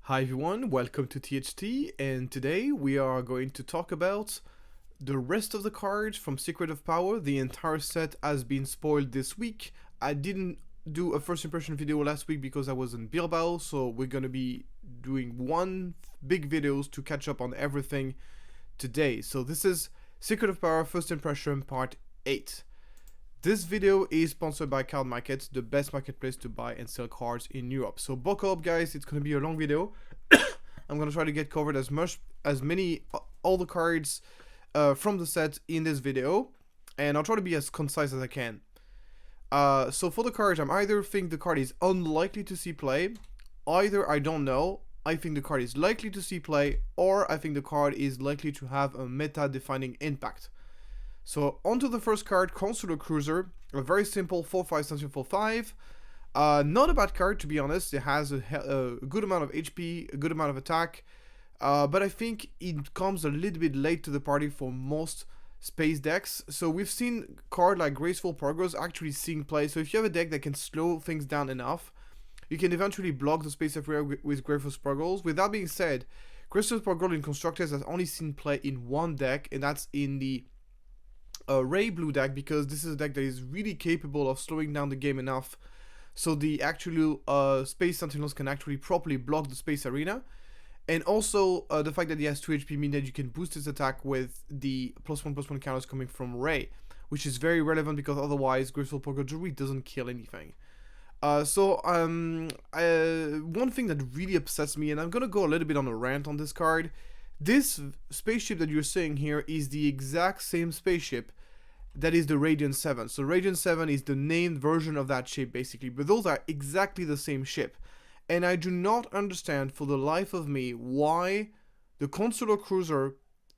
Hi everyone, welcome to THT, and today we are going to talk about the rest of the cards from Secret of Power. The entire set has been spoiled this week. I didn't do a first impression video last week because I was in Bilbao, so we're gonna be doing one big videos to catch up on everything today. So this is Secret of Power First Impression Part 8. This video is sponsored by Card Market, the best marketplace to buy and sell cards in Europe. So buckle up guys, it's going to be a long video. I'm going to try to get covered all the cards from the set in this video. And I'll try to be as concise as I can. So for the cards, I either think the card is unlikely to see play, either I don't know, I think the card is likely to see play, or I think the card is likely to have a meta-defining impact. So onto the first card, Consular Cruiser, a very simple 4/5 Sentinel 4/5. Not a bad card to be honest. It has a good amount of HP, a good amount of attack, but I think it comes a little bit late to the party for most space decks. So we've seen card like Graceful Progress actually seeing play. So if you have a deck that can slow things down enough, you can eventually block the space everywhere with Graceful Progress. With that being said, Graceful Progress in Constructors has only seen play in one deck, and that's in the Ray blue deck, because this is a deck that is really capable of slowing down the game enough so the actual Space Sentinels can actually properly block the Space Arena. And also the fact that he has 2 HP means that you can boost his attack with the +1/+1 counters coming from Ray, which is very relevant because otherwise Graceful Progress really doesn't kill anything. One thing that really upsets me, and I'm gonna go a little bit on a rant on this card, this spaceship that you're seeing here is the exact same spaceship that is the Radiant 7. So Radiant 7 is the named version of that ship basically, but those are exactly the same ship. And I do not understand for the life of me why the Consular Cruiser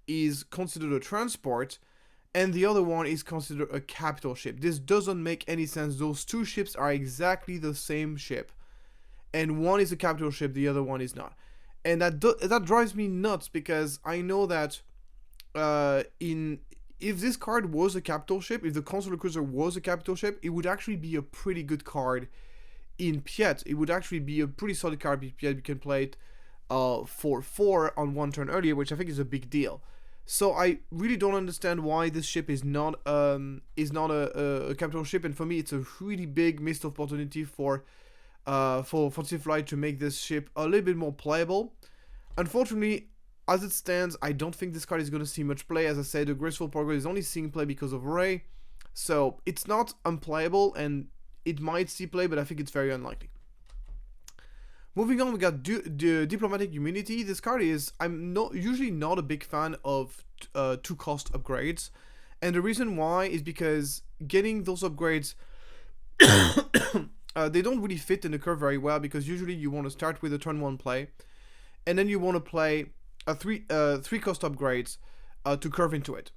is considered a transport and the other one is considered a capital ship. This doesn't make any sense. Those two ships are exactly the same ship. And one is a capital ship, the other one is not. And that drives me nuts because I know that if this card was a capital ship, if the Consular Cruiser was a capital ship, it would actually be a pretty good card in Piet. It would actually be a pretty solid card in Piet. You can play it for 4 on one turn earlier, which I think is a big deal. So I really don't understand why this ship is not a capital ship, and for me it's a really big missed opportunity for Flight to make this ship a little bit more playable. Unfortunately, as it stands, I don't think this card is going to see much play. As I said, the Graceful Progress is only seeing play because of Ray, so it's not unplayable, and it might see play, but I think it's very unlikely. Moving on, we got Diplomatic Immunity. This card is, I'm usually not a big fan of 2-cost upgrades, and the reason why is because getting those upgrades they don't really fit in the curve very well, because usually you want to start with a turn 1 play, and then you want to play a 3-cost upgrades to curve into it.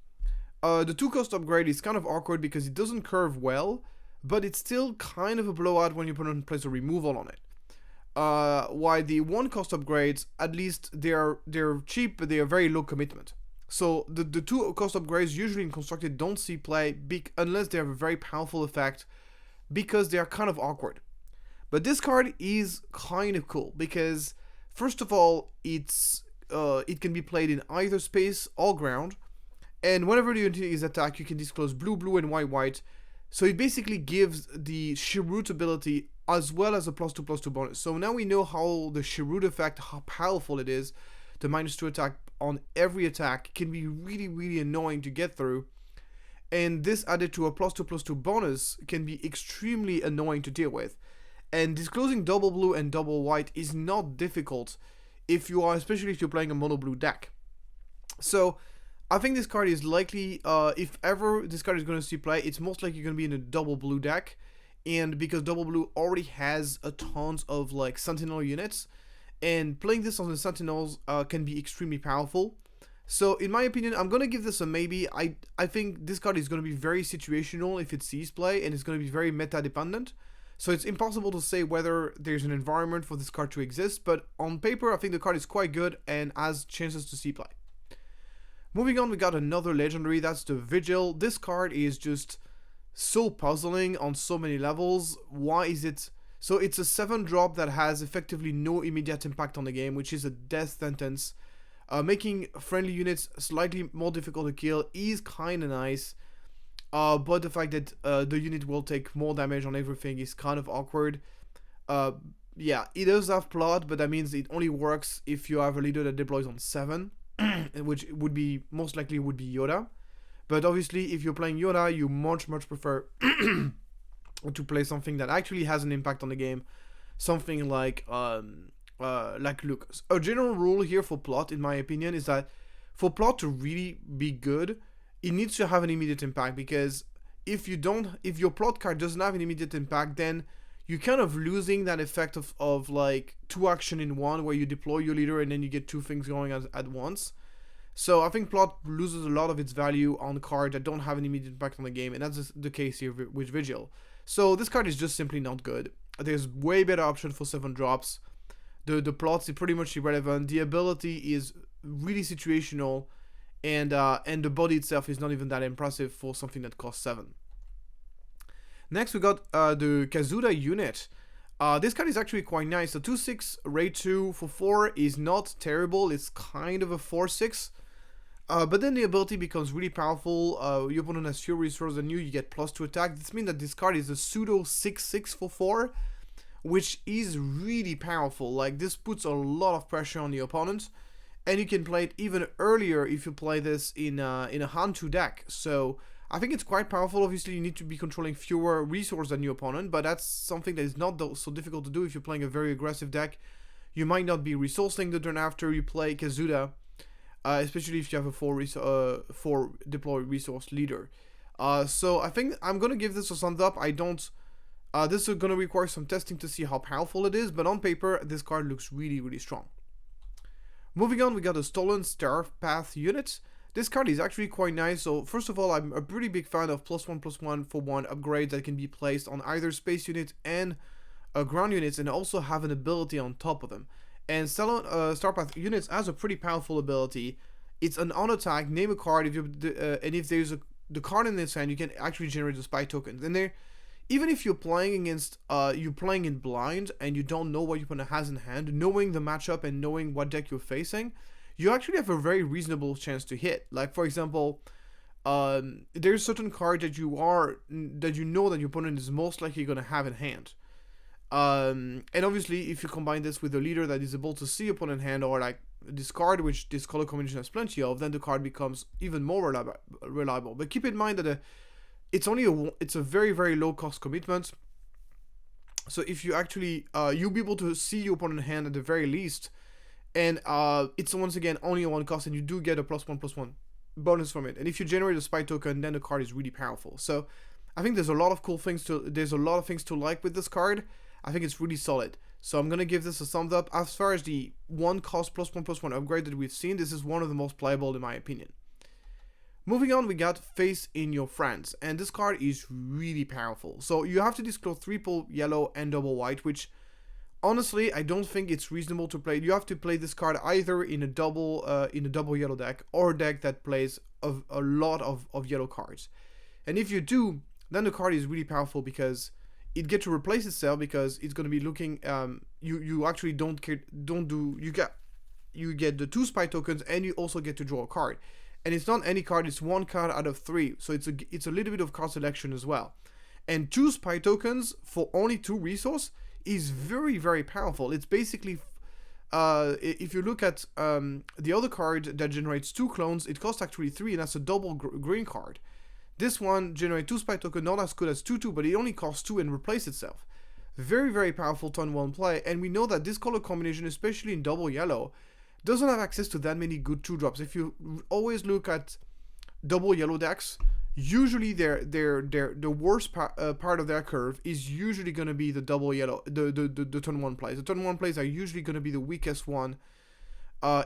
The 2-cost upgrade is kind of awkward because it doesn't curve well, but it's still kind of a blowout when you put in place a removal on it. While the 1-cost upgrades, at least they're cheap, but they are very low commitment. So the 2-cost upgrades usually in Constructed don't see play unless they have a very powerful effect, because they are kind of awkward. But this card is kind of cool because, first of all, it can be played in either space or ground, and whenever the unit is attacked, you can disclose blue, blue, and white, white. So it basically gives the Shirut ability as well as a +2/+2 bonus. So now we know how the Shirut effect, how powerful it is. The -2 attack on every attack can be really, really annoying to get through. And this added to a +2/+2 bonus can be extremely annoying to deal with. And disclosing double blue and double white is not difficult especially if you're playing a mono blue deck. So I think this card is likely, if ever this card is going to see play, it's most likely going to be in a double blue deck. And because double blue already has a tons of like Sentinel units, and playing this on the Sentinels can be extremely powerful. So in my opinion, I'm going to give this a maybe. I think this card is going to be very situational if it sees play, and it's going to be very meta dependent. So it's impossible to say whether there's an environment for this card to exist, but on paper I think the card is quite good and has chances to see play. Moving on, we got another legendary, that's the Vigil. This card is just so puzzling on so many levels. Why is it So it's a 7-drop that has effectively no immediate impact on the game, which is a death sentence. Making friendly units slightly more difficult to kill is kind of nice. But the fact that the unit will take more damage on everything is kind of awkward. Yeah, it does have plot, but that means it only works if you have a leader that deploys on 7, which would be, most likely would be Yoda. But obviously, if you're playing Yoda, you much prefer to play something that actually has an impact on the game. Something like Lucas. A general rule here for plot, in my opinion, is that for plot to really be good, it needs to have an immediate impact, because if your plot card doesn't have an immediate impact, then you're kind of losing that effect of like 2 action in 1, where you deploy your leader and then you get 2 things going at once. So I think plot loses a lot of its value on cards that don't have an immediate impact on the game, and that's the case here with Vigil. So this card is just simply not good. There's way better option for 7 drops. The plots is pretty much irrelevant. The ability is really situational, and the body itself is not even that impressive for something that costs 7. Next we got the Kazuda unit. This card is actually quite nice. The 2/6 Raid 2 for 4 is not terrible. It's kind of a 4/6. But then the ability becomes really powerful. Your opponent has fewer resources than you get +2 attack. This means that this card is a pseudo 6/6 for 4, which is really powerful. Like, this puts a lot of pressure on the opponent, and you can play it even earlier if you play this in a hand 2 deck. So I think it's quite powerful. Obviously, you need to be controlling fewer resources than your opponent, but that's something that is not so difficult to do if you're playing a very aggressive deck. You might not be resourcing the turn after you play Kazuda, especially if you have a 4 deploy resource leader. So I think I'm gonna give this a thumbs up. This is gonna require some testing to see how powerful it is, but on paper this card looks really strong. Moving on, we got a Stolen Starpath unit. This card is actually quite nice. So first of all, I'm a pretty big fan of +1/+1 for 1 upgrades that can be placed on either space units and ground units, and also have an ability on top of them. And Starpath units has a pretty powerful ability. It's an on attack. Name a card, and if there's the card in this hand, you can actually generate the spy tokens. And even if you're playing against, you're playing in blind and you don't know what your opponent has in hand, knowing the matchup and knowing what deck you're facing, you actually have a very reasonable chance to hit. Like, for example, there's certain cards that you know that your opponent is most likely going to have in hand. And obviously, if you combine this with a leader that is able to see opponent hand, or like this card, which this color combination has plenty of, then the card becomes even more reliable. But keep in mind that it's a very low cost commitment. So if you actually you'll be able to see your opponent hand at the very least, and it's once again only a 1 cost, and you do get a +1/+1 bonus from it. And if you generate a spy token, then the card is really powerful. So I think there's a lot of things to like with this card. I think it's really solid. So I'm gonna give this a thumbs up. As far as the 1 cost +1/+1 upgrade that we've seen, this is one of the most playable in my opinion. Moving on, we got Face in Your Friends, and this card is really powerful. So you have to disclose 3 yellow and double white, which honestly I don't think it's reasonable to play. You have to play this card either in a double yellow deck, or a deck that plays a lot of yellow cards. And if you do, then the card is really powerful, because it gets to replace itself, because it's going to be looking you actually you get the 2 spy tokens, and you also get to draw a card. And it's not any card, it's 1 card out of 3, so it's a little bit of card selection as well. And 2 spy tokens for only 2 resource is very powerful. It's basically if you look at the other card that generates 2 clones, it costs actually 3, and that's a double green card. This one generates 2 spy token, not as good as 2/2, but it only costs 2 and replaces itself. Very powerful turn 1 play, and we know that this color combination, especially in double yellow, doesn't have access to that many good 2-drops. If you always look at double yellow decks, usually the worst part of their curve is usually going to be the double yellow, the turn 1 plays. The turn 1 plays are usually going to be the weakest one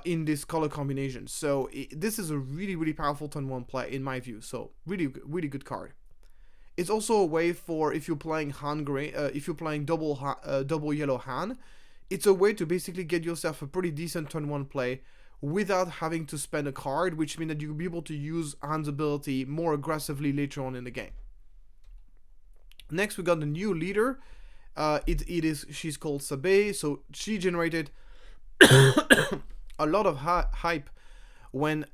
in this color combination. So this is a really powerful turn 1 play in my view. So really good card. It's also a way for, if you're playing double yellow Han, it's a way to basically get yourself a pretty decent turn 1 play without having to spend a card, which means that you'll be able to use Han's ability more aggressively later on in the game. Next, we got the new leader. She's called Sabe, so she generated a lot of hype when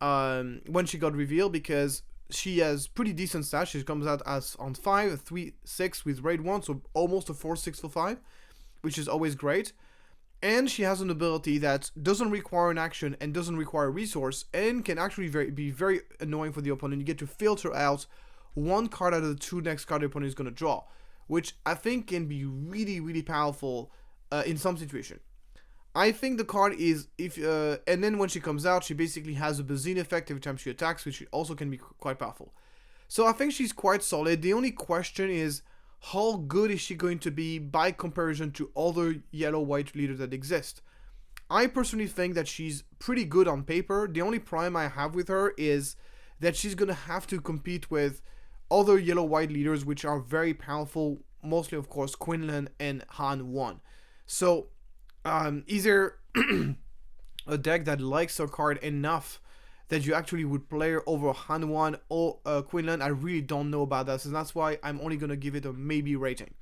she got revealed, because she has pretty decent stats. She comes out as on 5, a 3/6 with raid 1, so almost a 4/6 for 5, which is always great. And she has an ability that doesn't require an action and doesn't require a resource, and can actually be very annoying for the opponent. You get to filter out one card out of the 2 next card the opponent is going to draw, which I think can be really, really powerful in some situation. I think the card is, and then when she comes out, she basically has a Bazine effect every time she attacks, which also can be quite powerful. So I think she's quite solid. The only question is, how good is she going to be by comparison to other yellow-white leaders that exist? I personally think that she's pretty good on paper. The only problem I have with her is that she's going to have to compete with other yellow-white leaders, which are very powerful, mostly, of course, Quinlan and Han 1. So, is there a deck that likes her card enough that you actually would play her over Han 1 or Quinlan? I really don't know about that, so that's why I'm only going to give it a maybe rating.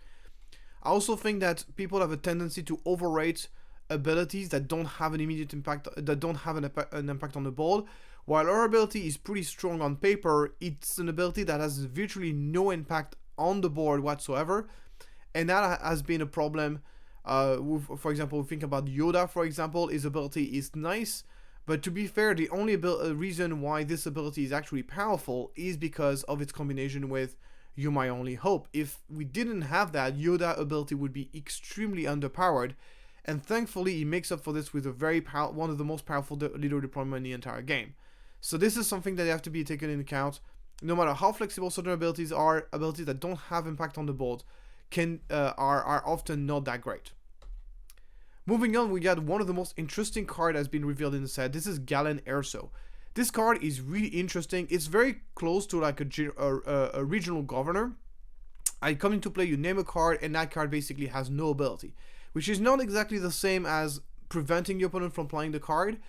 I also think that people have a tendency to overrate abilities that don't have an immediate impact, that don't have an impact on the board. While her ability is pretty strong on paper, it's an ability that has virtually no impact on the board whatsoever, and that has been a problem. For example, think about Yoda, for example. His ability is nice, but to be fair, the only reason why this ability is actually powerful is because of its combination with You're My Only Hope. If we didn't have that, Yoda ability would be extremely underpowered, and thankfully he makes up for this with one of the most powerful leader deployment in the entire game. So this is something that have to be taken into account. No matter how flexible certain abilities are, abilities that don't have impact on the board are often not that great. Moving on, we got one of the most interesting cards that's been revealed in the set. This is Gallen Erso. This card is really interesting. It's very close to like a regional governor. I come into play, you name a card, and that card basically has no ability, which is not exactly the same as preventing your opponent from playing the card.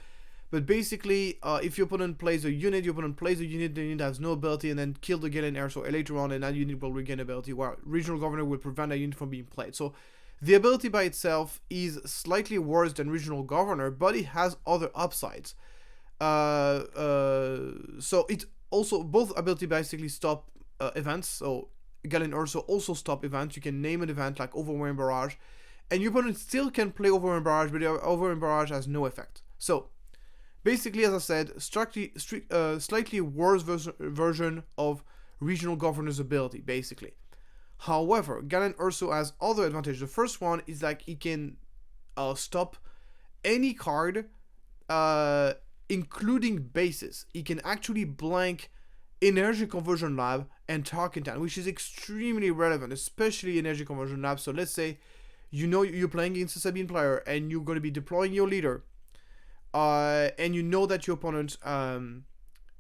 But basically, if your opponent plays a unit, the unit has no ability, and then kill the Gallen Erso later on, and that unit will regain ability, while Regional Governor will prevent that unit from being played. So the ability by itself is slightly worse than Regional Governor, but it has other upsides. So it also, both ability basically stop events. So Gallen Erso also stop events. You can name an event like Overwhelming Barrage, and your opponent still can play Overwhelming Barrage, but Overwhelming Barrage has no effect. So basically, as I said, slightly worse version of Regional Governor's ability, basically. However, Gallen Erso has other advantages. The first one is like he can stop any card, including bases. He can actually blank Energy Conversion Lab and Tarkentan, which is extremely relevant, especially Energy Conversion Lab. So let's say you know you're playing against a Sabine player and you're going to be deploying your leader. And you know that your opponent,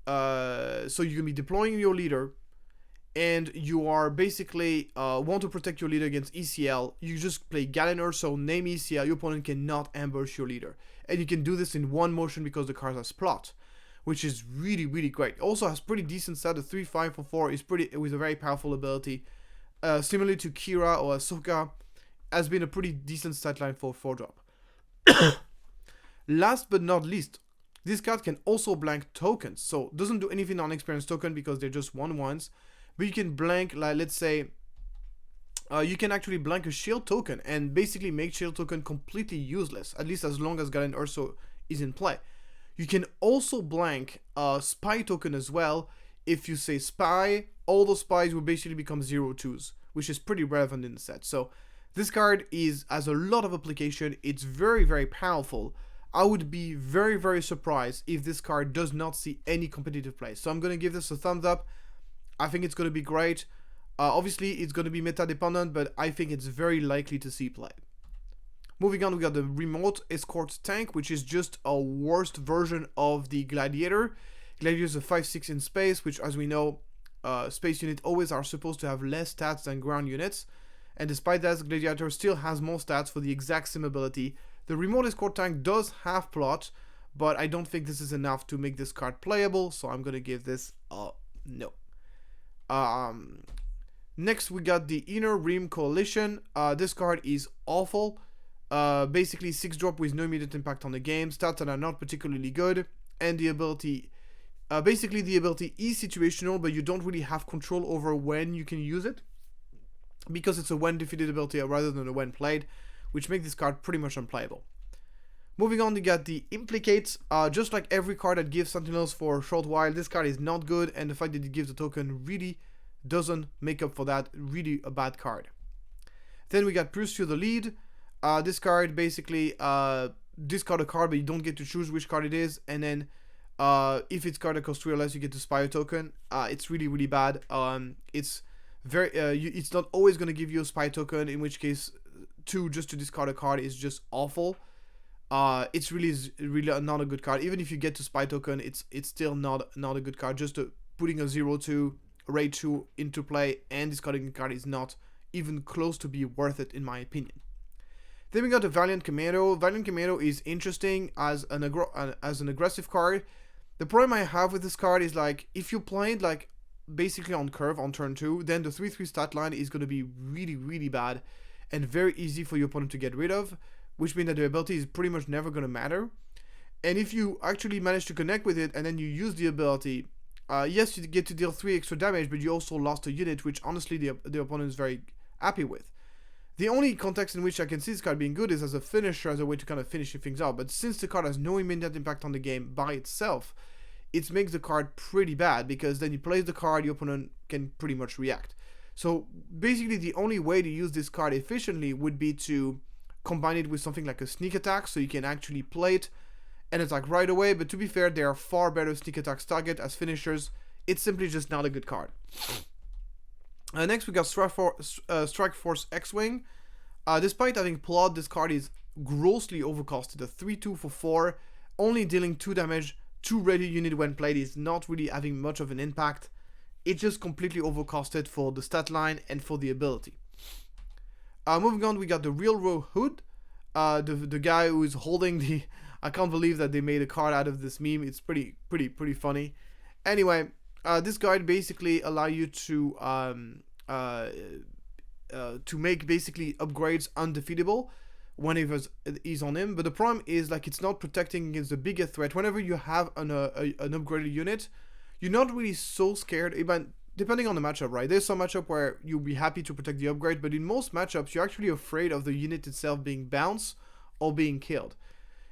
so you can be deploying your leader, and you are basically want to protect your leader against ECL. You just play Gallen Erso, name ECL. Your opponent cannot ambush your leader, and you can do this in one motion because the card has plot, which is really, really great. Also has pretty decent stat. The 3/5 for 4 is pretty, with a very powerful ability. Similarly to Kira or Ahsoka, has been a pretty decent stat line for 4-drop. Last but not least, this card can also blank tokens. So doesn't do anything on experience token because they're just 1/1s. But you can blank, like let's say, you can actually blank a shield token and basically make shield token completely useless, at least as long as Gallen Erso is in play. You can also blank a spy token as well. If you say spy, all those spies will basically become 0/2s, which is pretty relevant in the set. So this card has a lot of application. It's very, very powerful. I would be very, very surprised if this card does not see any competitive play. So I'm going to give this a thumbs up. I think it's going to be great. Obviously, it's going to be meta dependent, but I think it's very likely to see play. Moving on, we got the remote escort tank, which is just a worst version of the Gladiator. Gladiator is a 5/6 in space, which, as we know, space units always are supposed to have less stats than ground units. And despite that, Gladiator still has more stats for the exact same ability. The remote escort tank does have plot, but I don't think this is enough to make this card playable, so I'm going to give this a no. Next, we got the Inner Rim Coalition. This card is awful. Basically 6-drop with no immediate impact on the game, stats that are not particularly good, and the ability... basically the ability is situational, but you don't really have control over when you can use it, because it's a when defeated ability rather than a when played, which makes this card pretty much unplayable. Moving on, we got the Implicate. Just like every card that gives Sentinels for a short while, this card is not good, and the fact that it gives a token really doesn't make up for that. Really a bad card. Then we got Pursue the Lead. This card basically discard a card, but you don't get to choose which card it is, and then if it's card that costs 3 or less, you get to spy a token. It's really bad. It's it's not always going to give you a spy token, in which case 2 just to discard a card is just awful. It's really not a good card. Even if you get to spy token, it's still not a good card. Just putting a 0/2 raid 2 into play and discarding a card is not even close to be worth it, in my opinion. Then we got the Valiant Commando. Valiant Commando is interesting as an aggressive card. The problem I have with this card is, like, if you played like basically on curve on turn 2, then the 3/3 stat line is going to be really bad and very easy for your opponent to get rid of, which means that the ability is pretty much never going to matter. And if you actually manage to connect with it and then you use the ability, yes, you get to deal 3 extra damage, but you also lost a unit, which honestly the opponent is very happy with. The only context in which I can see this card being good is as a finisher, as a way to kind of finish things out. But since the card has no immediate impact on the game by itself, it makes the card pretty bad, because then you place the card, your opponent can pretty much react. So basically the only way to use this card efficiently would be to combine it with something like a sneak attack, so you can actually play it and attack right away. But to be fair, there are far better sneak attacks target as finishers. It's simply just not a good card. Next we got Strike Force X-Wing. Despite having plot, this card is grossly overcosted. A 3/2 for 4, only dealing 2 damage to ready unit when played, is not really having much of an impact. It's just completely overcosted for the stat line and for the ability. Moving on, we got the Willrow Hood. The guy who is holding the... I can't believe that they made a card out of this meme. It's pretty funny. Anyway, this card basically allow you to make basically upgrades undefeatable whenever he's on him. But the problem is, like, it's not protecting against the bigger threat. Whenever you have an upgraded unit, you're not really so scared, even depending on the matchup, right? There's some matchup where you'll be happy to protect the upgrade, but in most matchups, you're actually afraid of the unit itself being bounced or being killed,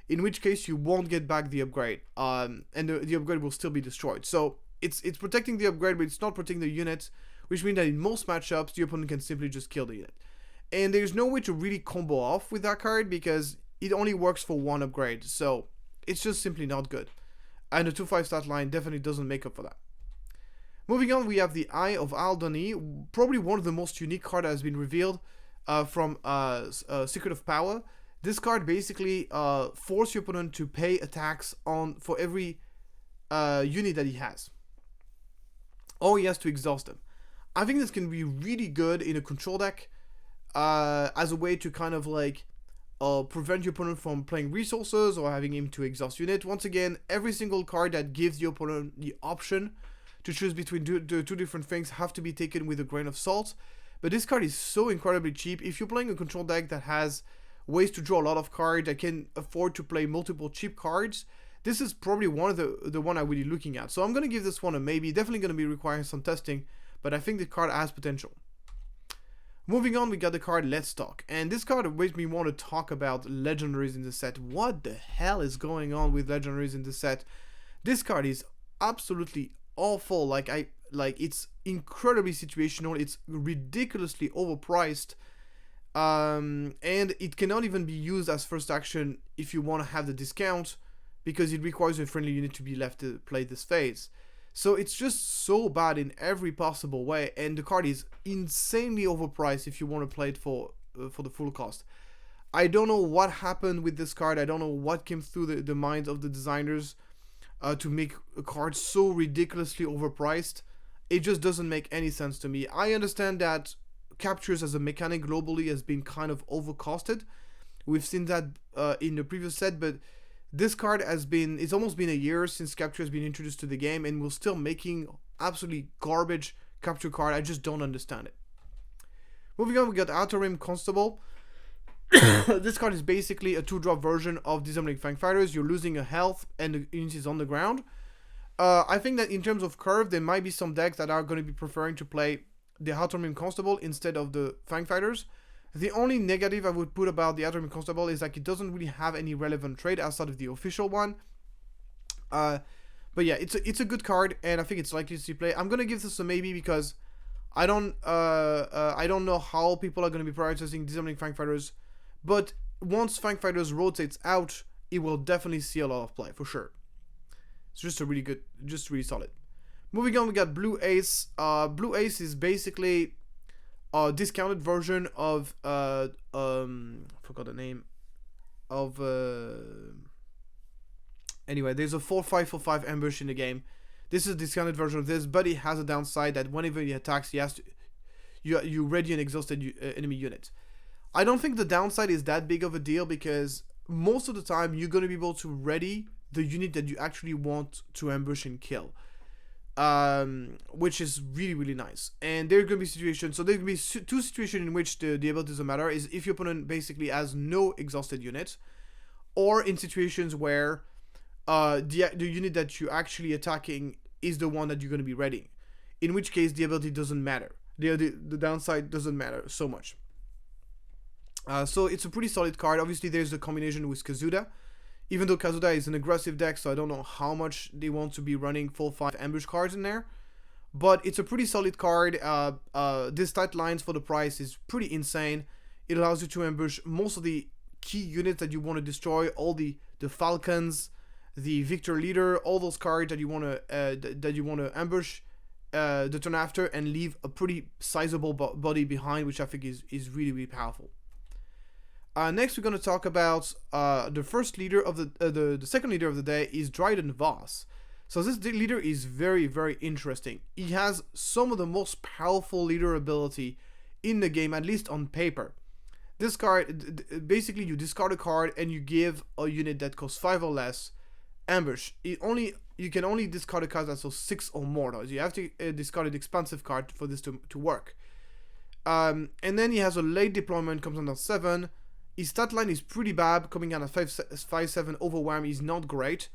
in which case you won't get back the upgrade, and the upgrade will still be destroyed. So it's protecting the upgrade, but it's not protecting the unit, which means that in most matchups, the opponent can simply just kill the unit. And there's no way to really combo off with that card, because it only works for 1 upgrade, so it's just simply not good. And the 2/5 stat line definitely doesn't make up for that. Moving on, we have the Eye of Aldhani, probably one of the most unique cards that has been revealed from Secret of Power. This card basically forces your opponent to pay attacks for every unit that he has, or he has to exhaust them. I think this can be really good in a control deck as a way to kind of like prevent your opponent from playing resources or having him to exhaust unit. Once again, every single card that gives your opponent the option to choose between the 2 different things have to be taken with a grain of salt. But this card is so incredibly cheap. If you're playing a control deck that has ways to draw a lot of cards, that can afford to play multiple cheap cards, this is probably one of the one I'm really looking at. So I'm going to give this one a maybe. Definitely going to be requiring some testing, but I think the card has potential. Moving on, we got the card Let's Talk, and this card makes me want to talk about legendaries in the set. What the hell is going on with legendaries in the set? This card is absolutely awful. Like it's incredibly situational. It's ridiculously overpriced, and it cannot even be used as first action if you want to have the discount, because it requires a friendly unit to be left to play this phase. So it's just so bad in every possible way, and the card is insanely overpriced if you want to play it for the full cost. I don't know what happened with this card. I don't know what came through the minds of the designers to make a card so ridiculously overpriced. It just doesn't make any sense to me. I understand that captures as a mechanic globally has been kind of overcosted. We've seen that in the previous set, but this card it's almost been a year since capture has been introduced to the game, and we're still making absolutely garbage capture card. I just don't understand it. Moving on, we got Outer Rim Constable. This card is basically a 2-drop version of Disarming Fang Fighters. You're losing a health and the unit is on the ground. I think that in terms of curve, there might be some decks that are going to be preferring to play the Outer Rim Constable instead of the Fang Fighters. The only negative I would put about the Outer Rim Constable is like it doesn't really have any relevant trade outside of the official one. But yeah, it's a good card, and I think it's likely to see play. I'm gonna give this a maybe because I don't know how people are gonna be prioritizing Disarming Fang Fighters, but once Fang Fighters rotates out, it will definitely see a lot of play for sure. It's just a really good, just really solid. Moving on, we got Blue Ace. Blue Ace is basically a discounted version of forgot the name of anyway, there's a 4/5/5 ambush in the game. This is a discounted version of this, but it has a downside that whenever he attacks, he has to you ready an exhausted enemy unit. I don't think the downside is that big of a deal because most of the time you're going to be able to ready the unit that you actually want to ambush and kill, which is really, really nice. And there are going to be situations, so there can be two situations in which the ability doesn't matter, is if your opponent basically has no exhausted unit, or in situations where the unit that you're actually attacking is the one that you're going to be readying, in which case the ability doesn't matter. The downside doesn't matter so much. So it's a pretty solid card. Obviously there's a combination with Kazuda, even though Kazuda is an aggressive deck, so I don't know how much they want to be running full 5 ambush cards in there, but it's a pretty solid card. This tight lines for the price is pretty insane. It allows you to ambush most of the key units that you want to destroy, all the Falcons, the Victor Leader, all those cards that you want to ambush the turn after and leave a pretty sizable body behind, which I think is really, really powerful. Next, we're going to talk about the first leader of the second leader of the day is Dryden Voss. So this leader is very, very interesting. He has some of the most powerful leader ability in the game, at least on paper. This card, basically you discard a card and you give a unit that costs 5 or less ambush. You can only discard a card that costs 6 or more, though. So you have to discard an expensive card for this to work. And then he has a late deployment, comes under 7. His stat line is pretty bad, coming out at 5/7 overwhelm is not great.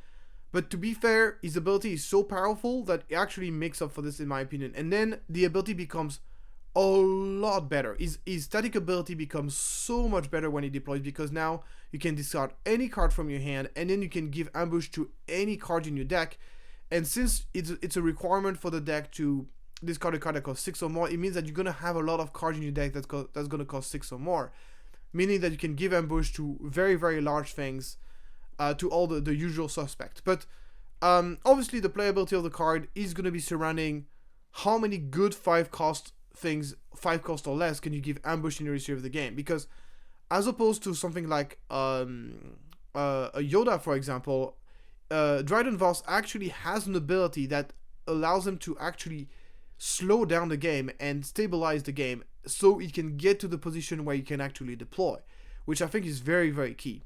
But to be fair, his ability is so powerful that it actually makes up for this in my opinion. And then the ability becomes a lot better. His static ability becomes so much better when he deploys, because now you can discard any card from your hand and then you can give ambush to any card in your deck. And since it's a requirement for the deck to discard a card that costs 6 or more, it means that you're going to have a lot of cards in your deck that's going to cost 6 or more. Meaning that you can give ambush to very, very large things, to all the usual suspects. But obviously the playability of the card is going to be surrounding how many good 5 cost things, 5 cost or less, can you give ambush in the history of the game. Because as opposed to something like a Yoda, for example, Dryden Voss actually has an ability that allows him to actually slow down the game and stabilize the game, so he can get to the position where he can actually deploy, which I think is very, very key.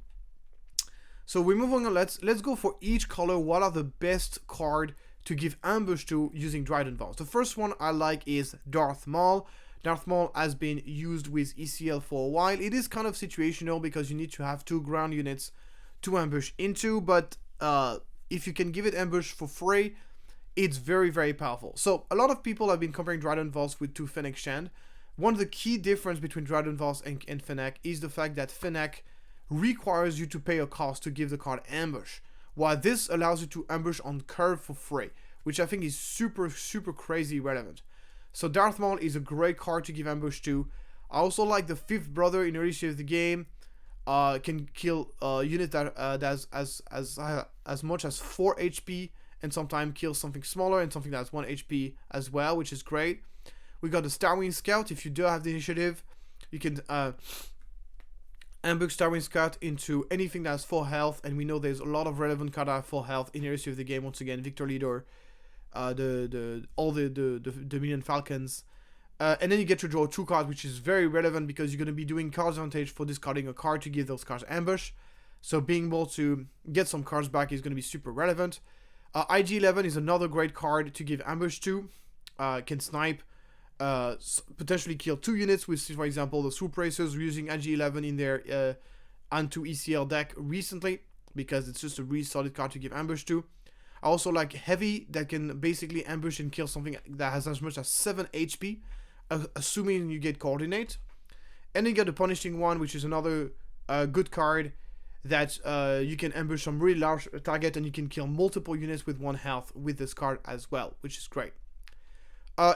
So we're moving on. Let's go for each color. What are the best card to give ambush to using Dryden Voss? The first one I like is Darth Maul. Darth Maul has been used with ECL for a while. It is kind of situational because you need to have 2 ground units to ambush into, but if you can give it ambush for free, it's very, very powerful. So a lot of people have been comparing Dryden Voss with 2 Fennec Shand. One of the key difference between Dryden Voss and Fennec is the fact that Fennec requires you to pay a cost to give the card ambush, while this allows you to ambush on curve for free, which I think is super, super crazy relevant. So Darth Maul is a great card to give ambush to. I also like the 5th brother in the history of the game. Can kill a unit that has as much as 4 HP, and sometimes kill something smaller and something that's 1 HP as well, which is great. We got the Starwing Scout. If you do have the initiative, you can ambush Starwing Scout into anything that's 4 health, and we know there's a lot of relevant cards that have 4 health in the history of the game. Once again, Victor Leader, all the Minion Falcons, and then you get to draw 2 cards, which is very relevant because you're going to be doing card advantage for discarding a card to give those cards ambush. So being able to get some cards back is going to be super relevant. IG-11 is another great card to give ambush to. Can snipe potentially kill 2 units with, for example, the Swoop Racers using AG11 in their Antu ECL deck recently, because it's just a really solid card to give ambush to. I also like Heavy, that can basically ambush and kill something that has as much as 7 HP, assuming you get Coordinate. And then you got the Punishing One, which is another good card that you can ambush some really large target, and you can kill multiple units with 1 health with this card as well, which is great.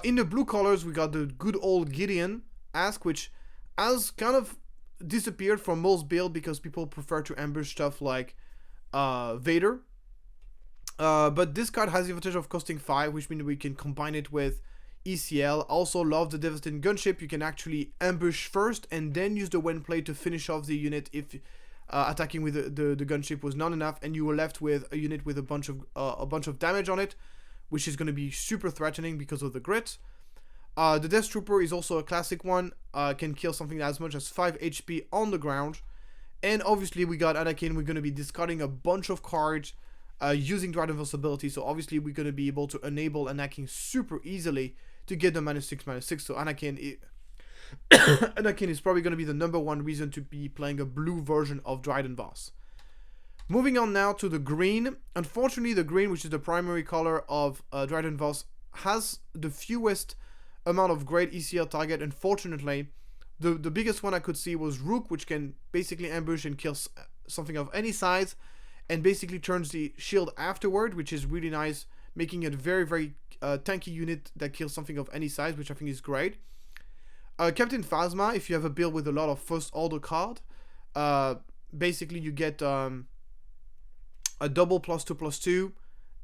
In the blue colors, we got the good old Gideon Ask, which has kind of disappeared from most build because people prefer to ambush stuff like Vader. But this card has the advantage of costing 5, which means we can combine it with ECL. Also love the Devastating Gunship. You can actually ambush first and then use the Wind Plate to finish off the unit if attacking with the gunship was not enough, and you were left with a unit with a bunch of damage on it, which is going to be super threatening because of the grit. The Death Trooper is also a classic one. Can kill something as much as 5 HP on the ground. And obviously we got Anakin. We're going to be discarding a bunch of cards using Dryad Invincibility, so obviously we're going to be able to enable Anakin super easily to get the -6/-6. So Anakin is probably going to be the number 1 reason to be playing a blue version of Dryden Voss. Moving on now to the green. Unfortunately, the green, which is the primary color of Dryden Voss, has the fewest amount of great ECL target. Unfortunately, the biggest one I could see was Rook, which can basically ambush and kill something of any size, and basically turns the shield afterward, which is really nice, making it a very, very tanky unit that kills something of any size, which I think is great. Captain Phasma, if you have a build with a lot of first order card, basically you get a double +2/+2,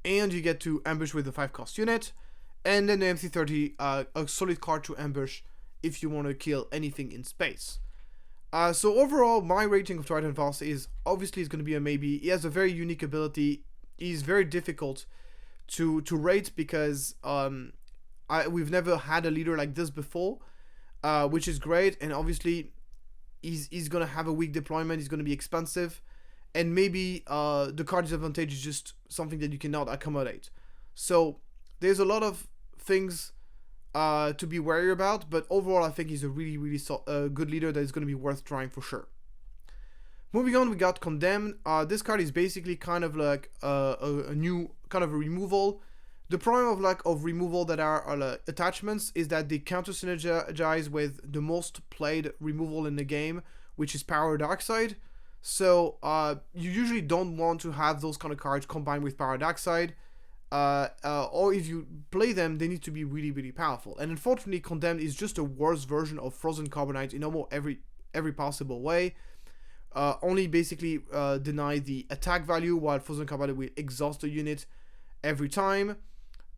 and you get to ambush with a 5-cost unit. And then the MC30, a solid card to ambush if you want to kill anything in space. So overall, my rating of Dryden Voss is obviously it's going to be a maybe. He has a very unique ability. He's very difficult to rate because we've never had a leader like this before, which is great. And obviously, he's going to have a weak deployment. He's going to be expensive, and maybe the card disadvantage is just something that you cannot accommodate. So there's a lot of things to be wary about, but overall I think he's a really, really good leader that is going to be worth trying for sure. Moving on, we got Condemn. This card is basically kind of like a new kind of a removal. The problem of removal that are attachments is that they counter synergize with the most played removal in the game, which is Power Dark Side. So you usually don't want to have those kind of cards combined with Power Dark Side. Or if you play them, they need to be really, really powerful. And unfortunately, Condemned is just a worse version of Frozen Carbonite in almost every possible way. Only basically deny the attack value, while Frozen Carbonite will exhaust the unit every time.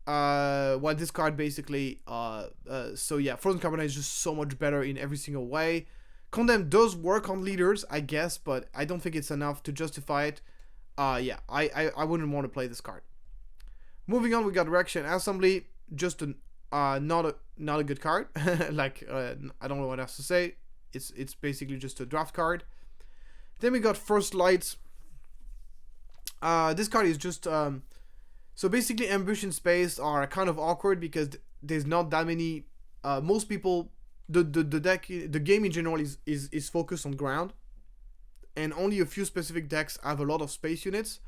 While this card basically, so yeah, Frozen Carbonite is just so much better in every single way. Condemn does work on leaders, I guess, but I don't think it's enough to justify it. Yeah, I wouldn't want to play this card. Moving on, we got Raxian Assembly, just not a good card. Like I don't know what else to say. It's basically just a draft card. Then we got First Light. This card is just so basically ambush in space are kind of awkward because there's not that many. Most people, the game in general is focused on ground, and only a few specific decks have a lot of space units.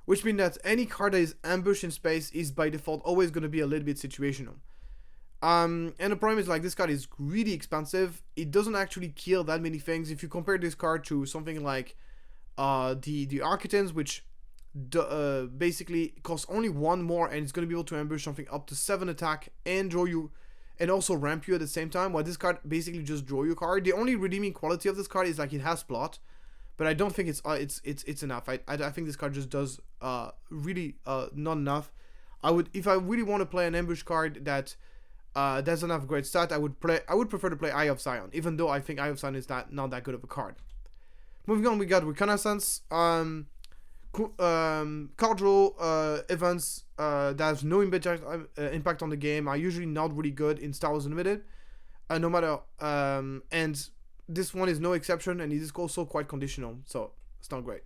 Which means that any card that is ambush in space is by default always going to be a little bit situational. And the problem is, like, this card is really expensive. It doesn't actually kill that many things. If you compare this card to something like the Architects, which basically costs only 1 more, and it's going to be able to ambush something up to 7 attack and draw you, and also ramp you at the same time. While this card basically just draw your card. The only redeeming quality of this card is like it has plot. But I don't think it's enough. I think this card just does really not enough. If I really want to play an ambush card that doesn't have great stat, I would prefer to play Eye of Zion, even though I think Eye of Zion is not that good of a card. Moving on, we got Reconnaissance. Card draw events that have no impact on the game are usually not really good in Star Wars Unlimited. No matter and this one is no exception, and it is also quite conditional, so it's not great.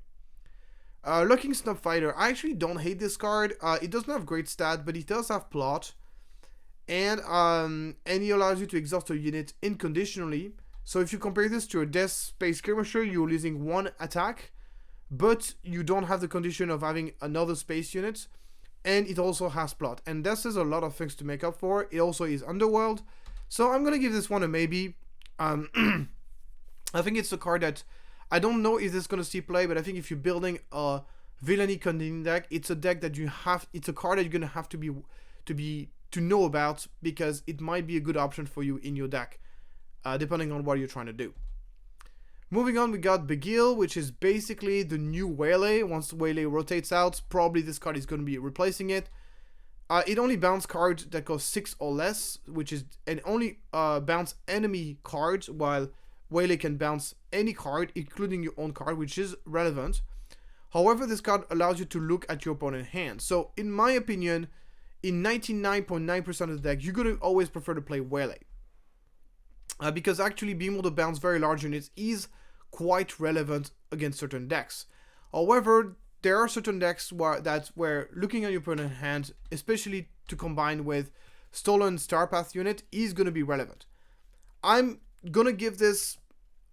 Looking Snub Fighter, I actually don't hate this card. It doesn't have great stat, but it does have plot, and he allows you to exhaust a unit unconditionally. So if you compare this to a Death Space Skirmisher, you're losing 1 attack, but you don't have the condition of having another space unit, and it also has plot. And this is a lot of things to make up for. It also is Underworld. So I'm going to give this one a maybe. I think it's a card that I don't know if this is going to see play, but I think if you're building a villainy Condemn deck, it's a deck that it's a card that you're going to have to know about, because it might be a good option for you in your deck, depending on what you're trying to do. Moving on, we got Beguile, which is basically the new Waylay. Once Waylay rotates out, probably this card is going to be replacing it. It only bounces cards that cost 6 or less, and only bounce enemy cards, while Waylay can bounce any card, including your own card, which is relevant. However, this card allows you to look at your opponent's hand. So, in my opinion, in 99.9% of the deck, you're going to always prefer to play Waylay. Because actually being able to bounce very large units is quite relevant against certain decks. However, there are certain decks where looking at your opponent's hand, especially to combine with Stolen Starpath unit, is going to be relevant. I'm going to give this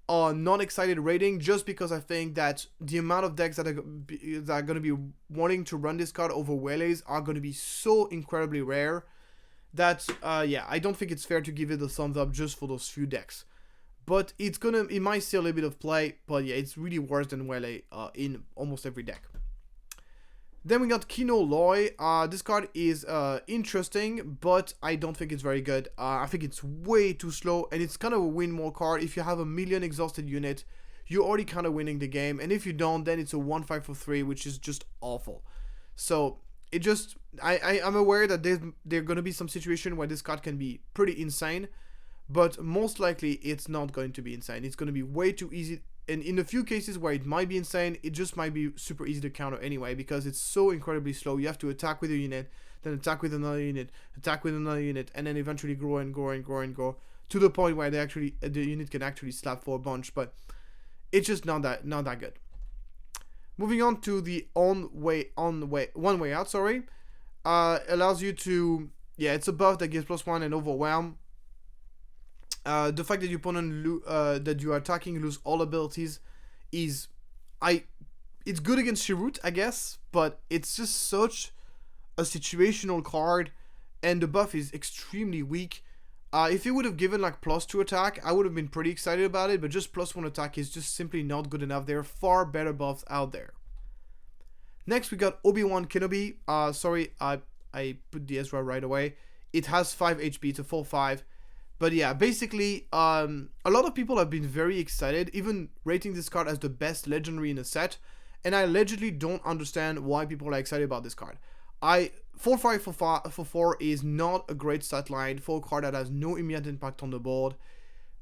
a non-excited rating just because I think that the amount of decks that are going to be wanting to run this card over Waylays are going to be so incredibly rare that, I don't think it's fair to give it a thumbs up just for those few decks. But it might see a little bit of play, but yeah, it's really worse than Waylay in almost every deck. Then we got Kino Loy. This card is interesting, but I don't think it's very good. I think it's way too slow, and it's kind of a win more card. If you have a million exhausted unit, you're already kind of winning the game, and if you don't, then it's a 1-5 for 3, which is just awful. So it just, I'm aware that there are going to be some situation where this card can be pretty insane, but most likely it's not going to be insane. It's going to be way too easy. And in a few cases where it might be insane, it just might be super easy to counter anyway, because it's so incredibly slow. You have to attack with a unit, then attack with another unit, attack with another unit, and then eventually grow and grow and grow and grow to the point where the unit can actually slap for a bunch. But it's just not that good. Moving on to the one way out. Allows you to, it's a buff that gives +1 and overwhelm. The fact that your opponent that you are attacking lose all abilities it's good against Shirut, I guess, but it's just such a situational card, and the buff is extremely weak. If it would have given like +2 attack, I would have been pretty excited about it, but just +1 attack is just simply not good enough. There are far better buffs out there. Next, we got Obi-Wan Kenobi. I put the Ezra right away. It has 5 HP, it's a full 5. But yeah, basically, a lot of people have been very excited, even rating this card as the best legendary in the set, and I allegedly don't understand why people are excited about this card. 4-5 for 4 is not a great stat line for a card that has no immediate impact on the board.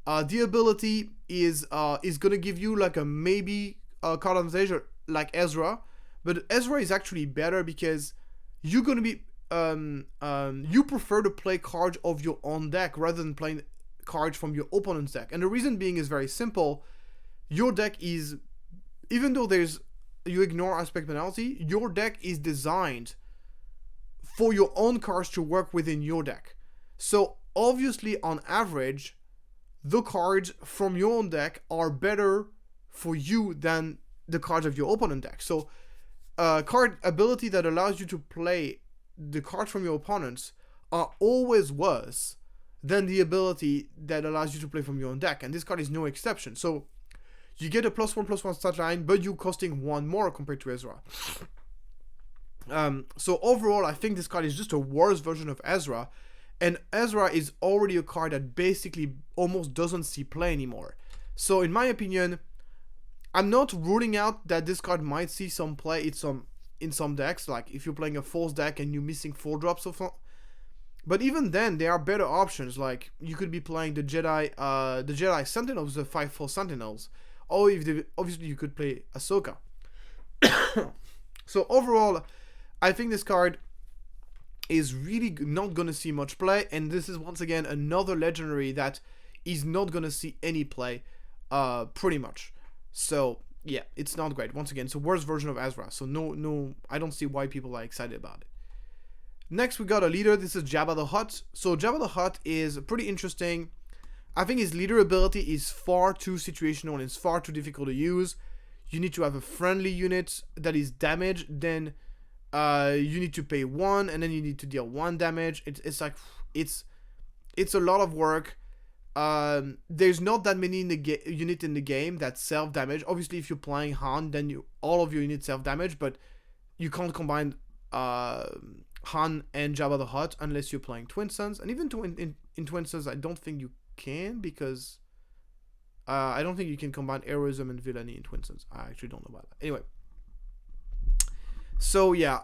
The ability is going to give you like a maybe card on stage like Ezra, but Ezra is actually better because you're going to be you prefer to play cards of your own deck rather than playing cards from your opponent's deck. And the reason being is very simple. Your deck is, even though you ignore aspect penalty, your deck is designed for your own cards to work within your deck. So obviously, on average, the cards from your own deck are better for you than the cards of your opponent deck. So card ability that allows you to play the cards from your opponents are always worse than the ability that allows you to play from your own deck, and this card is no exception. So you get a +1/+1 stat line, but you're costing 1 more compared to Ezra. So overall, I think this card is just a worse version of Ezra, and Ezra is already a card that basically almost doesn't see play anymore. So in my opinion, I'm not ruling out that this card might see some play in some decks, like if you're playing a Force deck and you're missing 4 drops of. But even then, there are better options. Like you could be playing the Jedi Sentinels, the 5/4 Sentinels, or obviously you could play Ahsoka. So overall, I think this card is really not gonna see much play, and this is once again another legendary that is not gonna see any play, pretty much. So yeah, it's not great. Once again, it's a worse version of Ezra. So no, I don't see why people are excited about it. Next, we got a leader. This is Jabba the Hutt. So Jabba the Hutt is pretty interesting. I think his leader ability is far too situational and it's far too difficult to use. You need to have a friendly unit that is damaged, then you need to pay 1, and then you need to deal 1 damage. It's a lot of work. There's not that many units in the game that self-damage. Obviously, if you're playing Han, then all of your units self-damage, but you can't combine Han and Jabba the Hutt unless you're playing Twin Suns. And even in Twin Suns, I don't think you can, because I don't think you can combine heroism and villainy in Twin Suns. I actually don't know about that. Anyway. So yeah,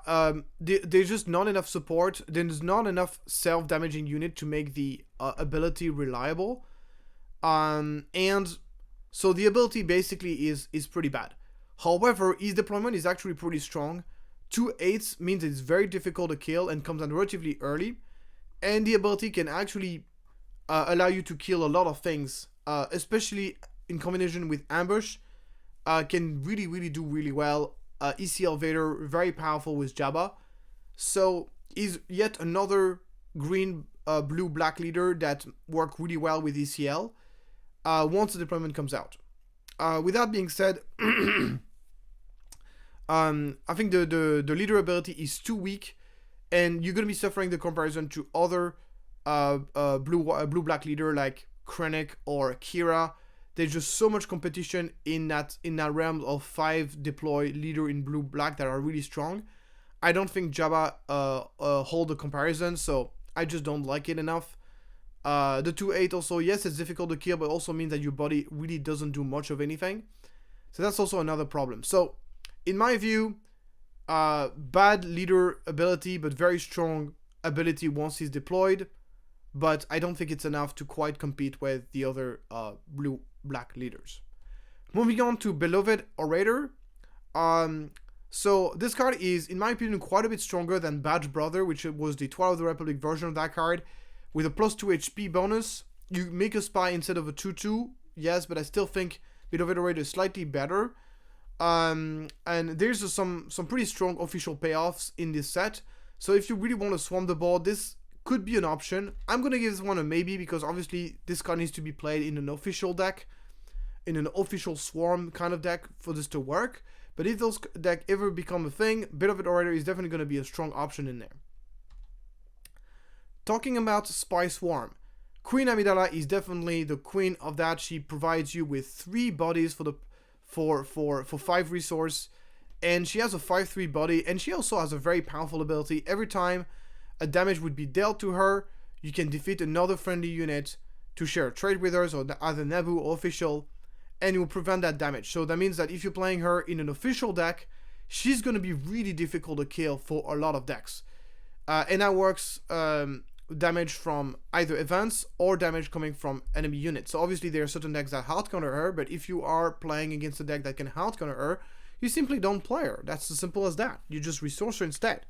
there's just not enough support. There's not enough self-damaging unit to make the ability reliable. And so the ability basically is pretty bad. However, his deployment is actually pretty strong. 2 8s means it's very difficult to kill and comes out relatively early. And the ability can actually allow you to kill a lot of things, especially in combination with Ambush. Can really do really well. ECL Vader, very powerful with Jabba. So is yet another green, blue, black leader that work really well with ECL once the deployment comes out. With that being said, I think the leader ability is too weak, and you're gonna be suffering the comparison to other blue black leader like Krennic or Kira. There's just so much competition in that realm of 5 deploy leader in blue black that are really strong. I don't think Jabba hold the comparison, so I just don't like it enough. The 2-8 also, yes, it's difficult to kill, but also means that your body really doesn't do much of anything. So that's also another problem. So in my view, bad leader ability, but very strong ability once he's deployed. But I don't think it's enough to quite compete with the other blue-black leaders. Moving on to Beloved Orator. So this card is, in my opinion, quite a bit stronger than Badge Brother, which was the Twilight of the Republic version of that card, with a plus 2 HP bonus. You make a spy instead of a 2-2, yes, but I still think Beloved Orator is slightly better. And there's some pretty strong official payoffs in this set. So if you really want to swarm the board, this could be an option. I'm going to give this one a maybe, because obviously this card needs to be played in an official deck, in an official swarm kind of deck for this to work. But if those deck ever become a thing, Beloved Orator is definitely going to be a strong option in there. Talking about Spy Swarm, Queen Amidala is definitely the queen of that. She provides you with 3 bodies for 5 resource, and she has a 5/3 body, and she also has a very powerful ability. Every time a damage would be dealt to her, you can defeat another friendly unit to share a trade with her, so either Naboo or official, and you will prevent that damage. So that means that if you're playing her in an official deck, she's going to be really difficult to kill for a lot of decks. And that works damage from either events or damage coming from enemy units. So obviously there are certain decks that hard counter her, but if you are playing against a deck that can hard counter her, you simply don't play her. That's as simple as that. You just resource her instead.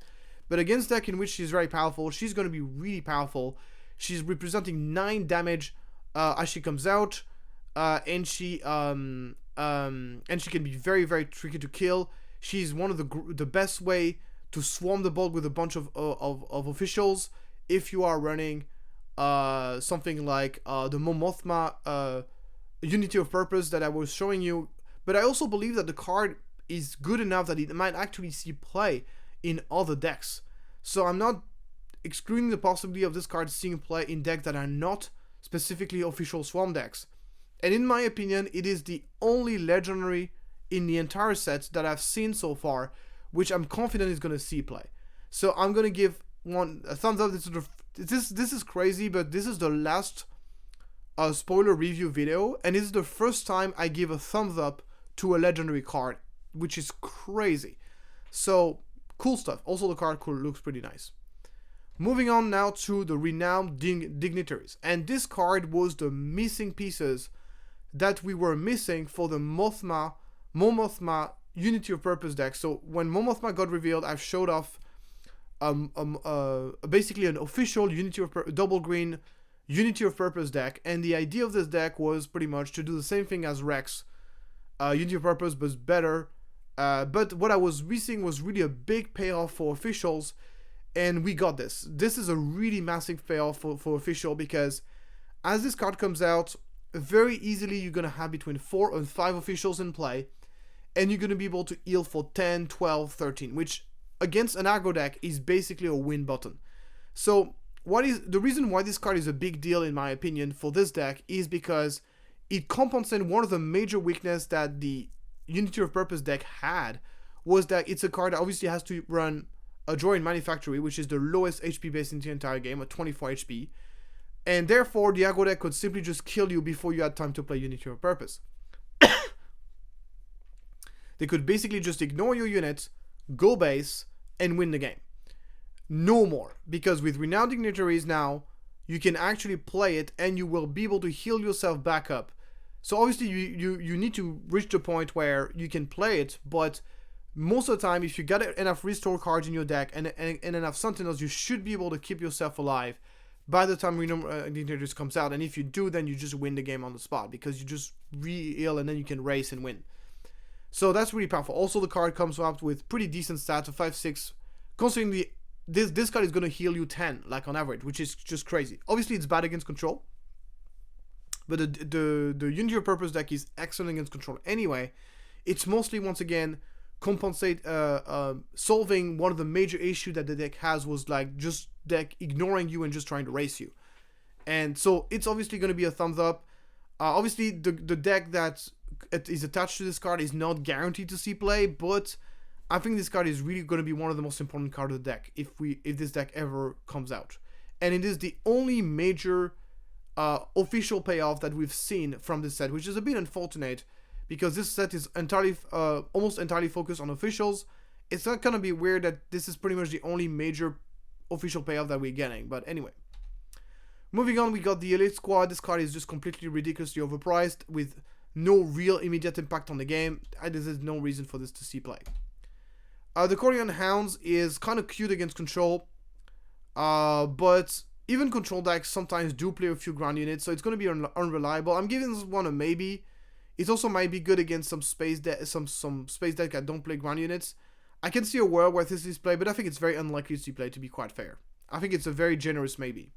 But against deck in which she's very powerful, she's going to be really powerful. She's representing 9 damage as she comes out, and she can be very tricky to kill. She's one of the best way to swarm the board with a bunch of officials if you are running something like the Mon Mothma Unity of Purpose that I was showing you. But I also believe that the card is good enough that it might actually see play in other decks. So I'm not excluding the possibility of this card seeing play in decks that are not specifically official swarm decks. And in my opinion, it is the only legendary in the entire set that I've seen so far, which I'm confident is going to see play. So I'm going to give one a thumbs up. This is crazy, but this is the last spoiler review video, and this is the first time I give a thumbs up to a legendary card, which is crazy. So cool stuff. Also the card looks pretty nice. Moving on now to the renowned Dignitaries, and this card was the missing pieces that we were missing for the Mon Mothma Unity of Purpose deck. So when Mon Mothma got revealed, I've showed off basically an official double green Unity of Purpose deck, and the idea of this deck was pretty much to do the same thing as Rex Unity of Purpose, but better. But what I was missing was really a big payoff for officials, And we got this. This is a really massive payoff for official, because as this card comes out, very easily you're going to have between 4 and 5 officials in play, and you're going to be able to heal for 10, 12, 13, which against an aggro deck is basically a win button. So what is the reason why this card is a big deal in my opinion for this deck is because it compensates one of the major weaknesses that the Unity of Purpose deck had, was that it's a card that obviously has to run a draw in Manufactory, which is the lowest HP base in the entire game at 24 HP, and therefore the aggro deck could simply just kill you before you had time to play Unity of Purpose. They could basically just ignore your units, go base, and win the game. No more, because with Renowned Dignitaries now, you can actually play it and you will be able to heal yourself back up. So obviously you need to reach the point where you can play it, but most of the time if you got enough restore cards in your deck and enough Sentinels, you should be able to keep yourself alive by the time Renowned Dignitaries comes out. And if you do, then you just win the game on the spot, because you just re-heal and then you can race and win. So that's really powerful. Also, the card comes up with pretty decent stats of 5-6, considering this card is going to heal you 10, like on average, which is just crazy. Obviously, it's bad against control, but the Unity of Purpose deck is excellent against control anyway. It's mostly, once again, solving one of the major issues that the deck has, was like just deck ignoring you and just trying to race you. And so it's obviously going to be a thumbs up. Obviously, the deck that is attached to this card is not guaranteed to see play, but I think this card is really going to be one of the most important cards of the deck if this deck ever comes out. And it is the only major official payoff that we've seen from this set, which is a bit unfortunate, because this set is entirely, almost entirely focused on officials. It's not going to be weird that this is pretty much the only major official payoff that we're getting, but anyway. Moving on, we got the Elite Squad. This card is just completely ridiculously overpriced with no real immediate impact on the game. There's no reason for this to see play. The Corellian Hounds is kind of cute against control, but even control decks sometimes do play a few ground units, so it's going to be unreliable. I'm giving this one a maybe. It also might be good against some space deck that don't play ground units. I can see a world where this is played, but I think it's very unlikely to see play, to be quite fair. I think it's a very generous maybe.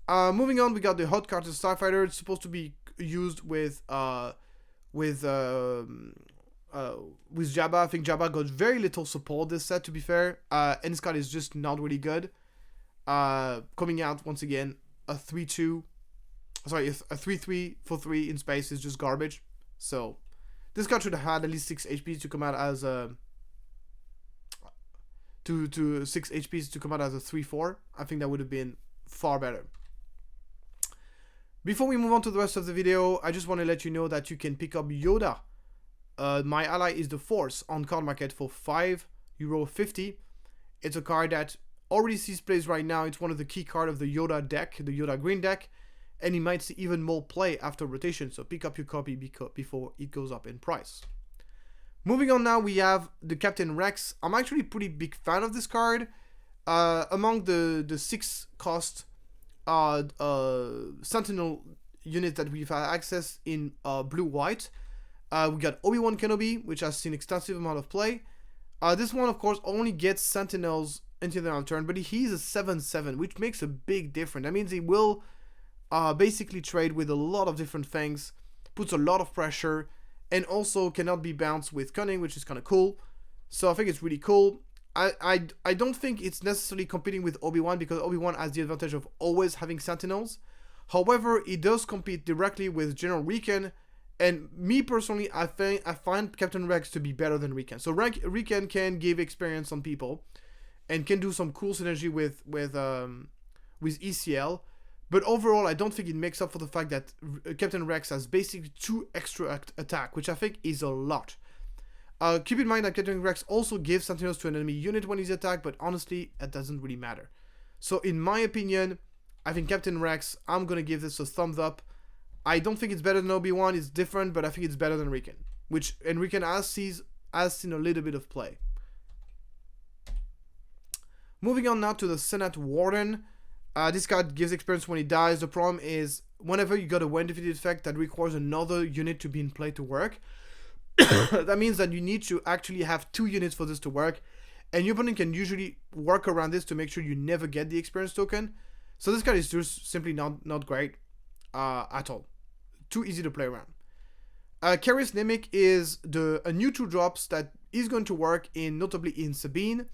Moving on, we got the Hutt Cartel Starfighter. It's supposed to be used with Jabba. I think Jabba got very little support this set, to be fair. And this card is just not really good. Coming out once again, a 3-2. Sorry, a 3-3 for 3 in space is just garbage. So this card should have had at least 6 HPs to come out as a 6 HPs to come out as a 3-4. I think that would have been far better. Before we move on to the rest of the video, I just want to let you know that you can pick up Yoda. My Ally is the Force on card market for €5.50. It's a card that already sees plays right now. It's one of the key cards of the Yoda deck, the Yoda green deck, and it might see even more play after rotation, so pick up your copy before it goes up in price. Moving on now, we have the Captain Rex. I'm actually a pretty big fan of this card. Among the 6 cost Sentinel units that we've had access in blue-white, we got Obi-Wan Kenobi, which has seen extensive amount of play. This one, of course, only gets Sentinels into the turn, but he's a 7/7, which makes a big difference. That means he will basically trade with a lot of different things, puts a lot of pressure, and also cannot be bounced with Cunning, which is kind of cool. So I think it's really cool. I don't think it's necessarily competing with Obi-Wan, because Obi-Wan has the advantage of always having Sentinels. However, it does compete directly with General Recon, and me personally, I find Captain Rex to be better than Recon. So Recon can give experience on people, and can do some cool synergy with ECL. But overall, I don't think it makes up for the fact that Captain Rex has basically 2 extra attack, which I think is a lot. Keep in mind that Captain Rex also gives Sentinels to an enemy unit when he's attacked, but honestly, it doesn't really matter. So in my opinion, I think Captain Rex, I'm going to give this a thumbs up. I don't think it's better than Obi-Wan, it's different, but I think it's better than Recon. And Recon has seen a little bit of play. Moving on now to the Senate Warden. This card gives experience when he dies. The problem is, whenever you got a when defeated effect that requires another unit to be in play to work, that means that you need to actually have 2 units for this to work, and your opponent can usually work around this to make sure you never get the experience token. So this card is just simply not great at all. Too easy to play around. Karis Nemik is a new 2-drops that is going to work notably in Sabine.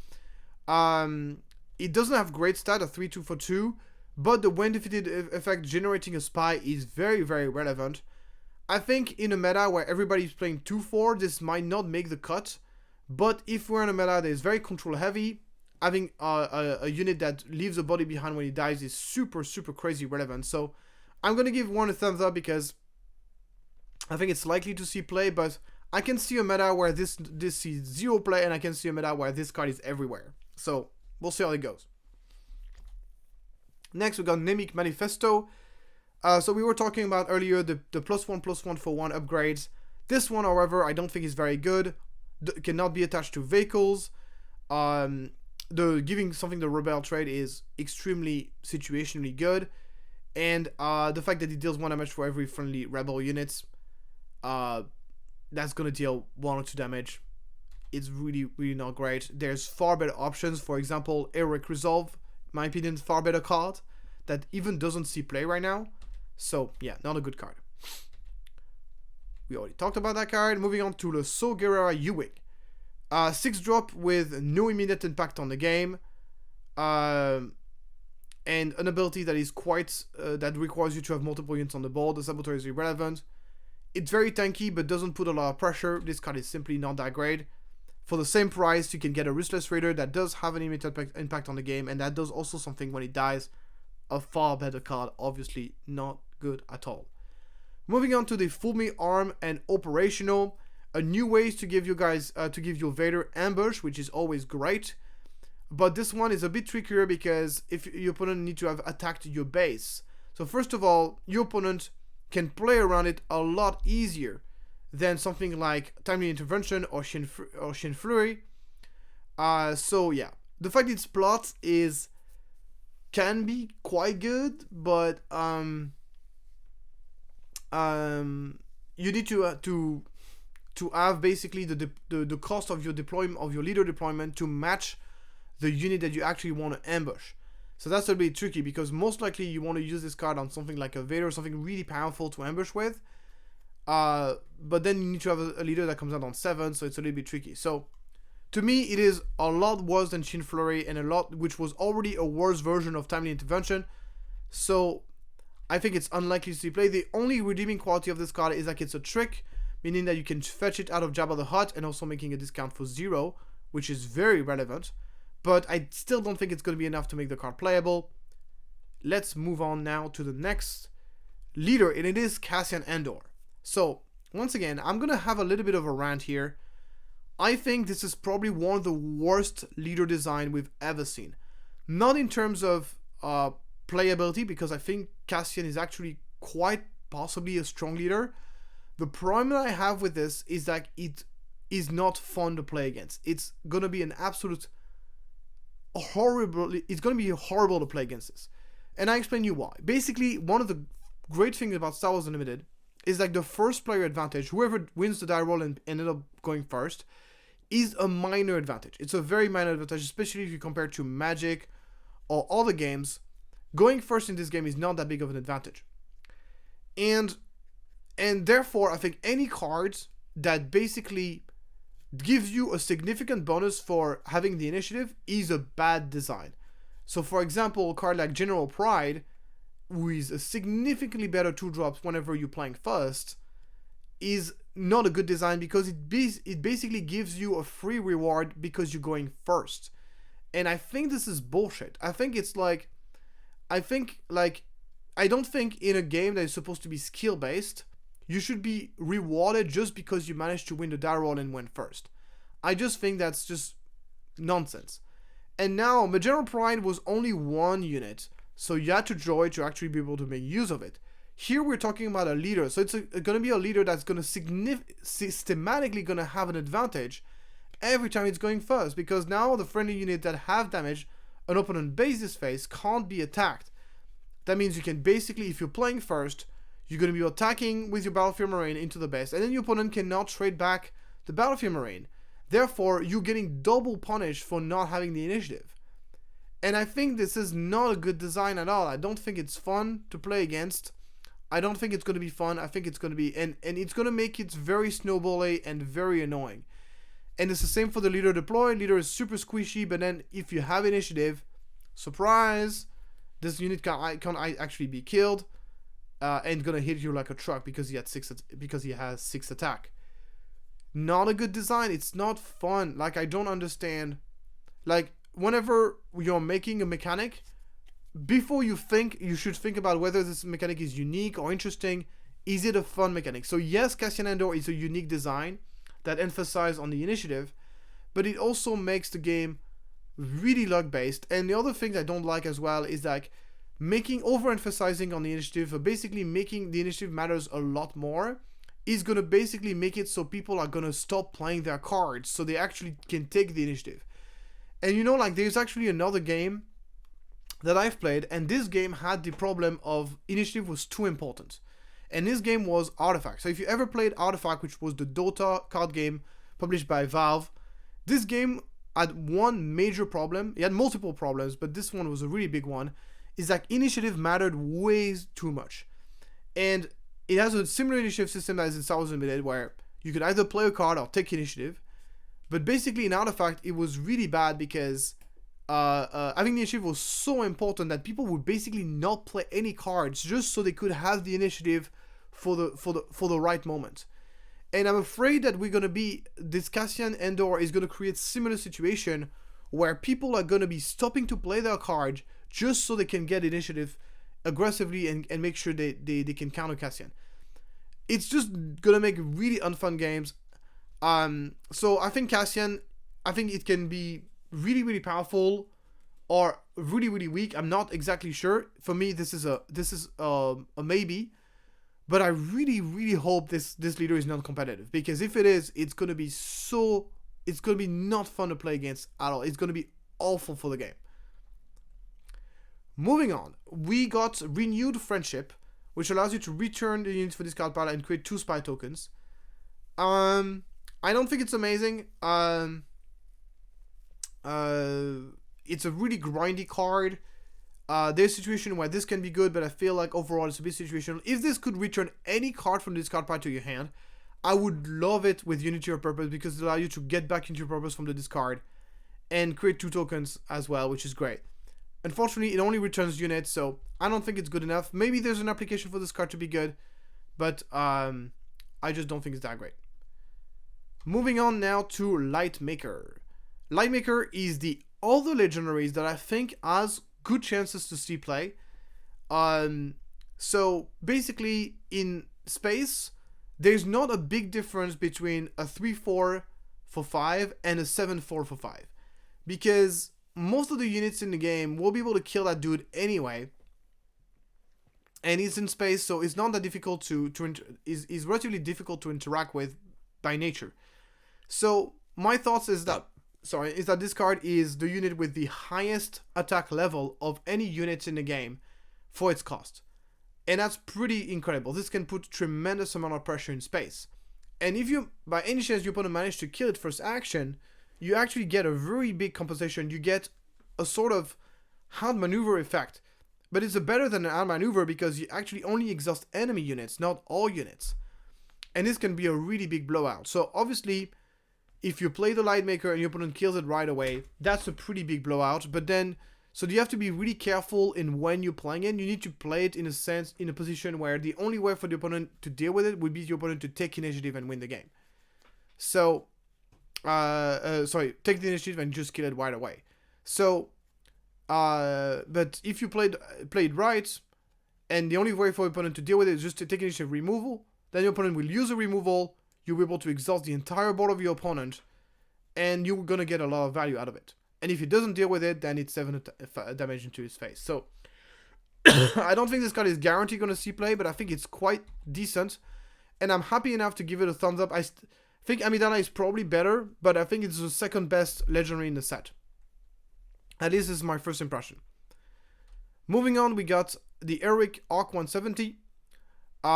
It doesn't have great stat, a 3-2 for 2, but the when defeated effect generating a spy is very, very relevant. I think in a meta where everybody's playing 2-4, this might not make the cut, but if we're in a meta that is very control heavy, having a unit that leaves a body behind when he dies is super, super crazy relevant. So I'm going to give one a thumbs up because I think it's likely to see play, but I can see a meta where this sees 0 play, and I can see a meta where this card is everywhere. So we'll see how it goes. Next, we got Nemik Manifesto. So we were talking about earlier the +1/+1 for 1 upgrades. This one, however, I don't think is very good. Cannot be attached to vehicles. Giving something the Rebel trait is extremely situationally good. And the fact that it deals 1 damage for every friendly Rebel units, that's going to deal 1 or 2 damage. It's really, really not great. There's far better options. For example, Heroic Resolve, in my opinion, far better card that even doesn't see play right now. So yeah, not a good card. We already talked about that card. Moving on to the So Gerrera Ewing. 6-drop with no immediate impact on the game. And an ability that is quite that requires you to have multiple units on the board. The Saboteur is irrelevant. It's very tanky but doesn't put a lot of pressure. This card is simply not that great. For the same price, you can get a Ruthless Raider that does have an immediate impact on the game, and that does also something when it dies. A far better card, obviously not good at all. Moving on to the Fool Me Arm and Operational. A new ways to give you guys to give your Vader Ambush, which is always great. But this one is a bit trickier because if your opponent needs to have attacked your base. So first of all, your opponent can play around it a lot easier than something like Timely Intervention or Shin Flurry. So yeah, the fact it's plot can be quite good, but you need to have basically the cost of your deployment of your leader deployment to match the unit that you actually want to ambush. So that's a bit tricky because most likely you want to use this card on something like a Vader or something really powerful to ambush with. But then you need to have a leader that comes out on 7, so it's a little bit tricky. So to me, it is a lot worse than Shin Flurry, and which was already a worse version of Timely Intervention. So I think it's unlikely to see play. The only redeeming quality of this card is like it's a trick, meaning that you can fetch it out of Jabba the Hutt and also making a discount for 0, which is very relevant. But I still don't think it's going to be enough to make the card playable. Let's move on now to the next leader, and it is Cassian Andor. So, once again, I'm going to have a little bit of a rant here. I think this is probably one of the worst leader design we've ever seen. Not in terms of playability, because I think Cassian is actually quite possibly a strong leader. The problem I have with this is that it is not fun to play against. It's going to be an absolute horrible... It's going to be horrible to play against this. And I explain you why. Basically, one of the great things about Star Wars Unlimited is like the first player advantage, whoever wins the die roll and ended up going first, is a minor advantage. It's a very minor advantage, especially if you compare it to Magic or other games. Going first in this game is not that big of an advantage. And therefore, I think any cards that basically gives you a significant bonus for having the initiative is a bad design. So for example, a card like General Pride, who is a significantly better 2-drops whenever you're playing first, is not a good design because it basically gives you a free reward because you're going first. And I think this is bullshit. I don't think in a game that is supposed to be skill based, you should be rewarded just because you managed to win the die roll and went first. I just think that's just nonsense. And now, General Pride was only one unit, so you had to draw it to actually be able to make use of it. Here we're talking about a leader, so it's going to be a leader that's going to systematically going to have an advantage every time it's going first, because now the friendly unit that have damage an opponent base's face can't be attacked. That means you can basically, if you're playing first, you're going to be attacking with your Battlefield Marine into the base, and then your opponent cannot trade back the Battlefield Marine. Therefore, you're getting double punished for not having the initiative. And I think this is not a good design at all. I don't think it's fun to play against. I don't think it's going to be fun. I think it's going to be... And it's going to make it very snowbally and very annoying. And it's the same for the leader deploy. Leader is super squishy, but then if you have initiative, surprise, this unit can't actually be killed. And gonna hit you like a truck because he has 6 attack. Not a good design. It's not fun. Like, I don't understand. Like, whenever you're making a mechanic, before you should think about whether this mechanic is unique or interesting. Is it a fun mechanic? So yes, Cassian Andor is a unique design that emphasizes on the initiative, but it also makes the game really luck based. And the other thing I don't like as well is like overemphasizing on the initiative, or basically making the initiative matters a lot more, is gonna basically make it so people are gonna stop playing their cards so they actually can take the initiative. And you know, like, there's actually another game that I've played, and this game had the problem of initiative was too important. And this game was Artifact. So if you ever played Artifact, which was the Dota card game published by Valve, this game had one major problem. It had multiple problems, but this one was a really big one. Is that initiative mattered way too much. And it has a similar initiative system as in Star Wars Unlimited, where you could either play a card or take initiative. But basically in Artifact, it was really bad because having the initiative was so important that people would basically not play any cards just so they could have the initiative for the right moment. And I'm afraid that this Cassian Andor is gonna create similar situation where people are gonna be stopping to play their card just so they can get initiative aggressively and make sure they can counter Cassian. It's just gonna make really unfun games. So I think Cassian, it can be really, really powerful or really, really weak. I'm not exactly sure. For me, this is a maybe. But I really, really hope this leader is non-competitive, because if it is, it's gonna be not fun to play against at all. It's gonna be awful for the game. Moving on, we got Renewed Friendship, which allows you to return the units for discard pile and create 2 spy tokens. I don't think it's amazing. It's a really grindy card. There's a situation where this can be good, but I feel like overall it's a bit situational. If this could return any card from the discard pile to your hand, I would love it with Unity of Purpose, because it allows you to get back into your purpose from the discard and create 2 tokens as well, which is great. Unfortunately, it only returns units, so I don't think it's good enough. Maybe there's an application for this card to be good, but I just don't think it's that great. Moving on now to Lightmaker. Lightmaker is the other legendaries that I think has good chances to see play. So basically in space, there's not a big difference between a 3/4 for 5 and a 7/4 for 5, because most of the units in the game will be able to kill that dude anyway, and he's in space, so it's not that difficult is relatively difficult to interact with by nature. So my thoughts is that this card is the unit with the highest attack level of any units in the game for its cost. And that's pretty incredible. This can put tremendous amount of pressure in space. And if you, by any chance, your opponent manage to kill it first action, you actually get a very big compensation. You get a sort of outmaneuver effect. But it's better than an outmaneuver because you actually only exhaust enemy units, not all units. And this can be a really big blowout. So obviously, if you play the Lightmaker and your opponent kills it right away, that's a pretty big blowout. But then, so you have to be really careful in when you're playing it. You need to play it in a position where the only way for the opponent to deal with it would be your opponent to take initiative and win the game. So, take the initiative and just kill it right away. So, but if you played right, and the only way for your opponent to deal with it is just to take initiative removal, then your opponent will use a removal. You'll be able to exhaust the entire board of your opponent, and you're gonna get a lot of value out of it. And if he doesn't deal with it, then it's 7 damage into his face. So, I don't think this card is guaranteed gonna see play, but I think it's quite decent, and I'm happy enough to give it a thumbs up. I think Amidala is probably better, but I think it's the second best legendary in the set. At least this is my first impression. Moving on, we got the Heroic Arc 170.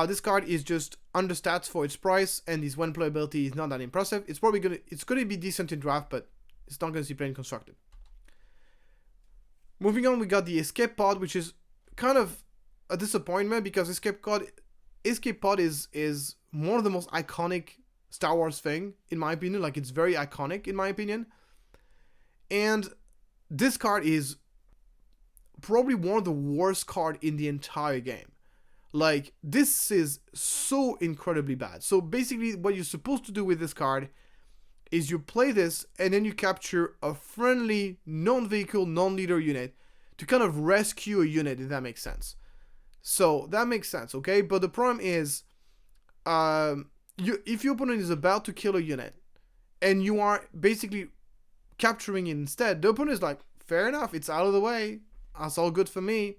This card is just understats for its price, and his one playability is not that impressive. It's gonna be decent in draft, but it's not gonna see play in constructed. Moving on, we got the Escape Pod, which is kind of a disappointment because Escape Pod is one of the most iconic Star Wars thing, in my opinion. Like, it's very iconic, in my opinion. And this card is probably one of the worst card in the entire game. Like, this is so incredibly bad. So basically, what you're supposed to do with this card is you play this, and then you capture a friendly, non-vehicle, non-leader unit to kind of rescue a unit, if that makes sense. So, that makes sense, okay? But the problem is, if your opponent is about to kill a unit, and you are basically capturing it instead, the opponent is like, fair enough, it's out of the way, that's all good for me.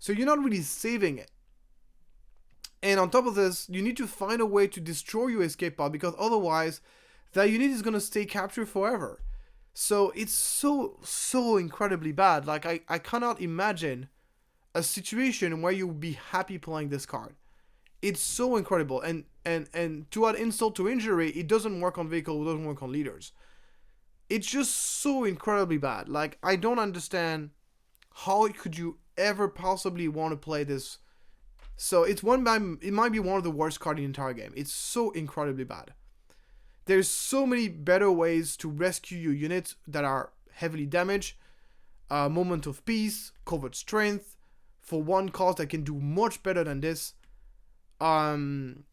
So you're not really saving it. And on top of this, you need to find a way to destroy your escape pod, because otherwise that unit is going to stay captured forever. So it's so incredibly bad. Like, I cannot imagine a situation where you would be happy playing this card. It's so incredible. And to add insult to injury, it doesn't work on vehicles, it doesn't work on leaders. It's just so incredibly bad. Like, I don't understand how could you ever possibly want to play this. So it might be one of the worst cards in the entire game. It's so incredibly bad. There's so many better ways to rescue your units that are heavily damaged. Moment of Peace, Covert Strength, for one cost that can do much better than this. The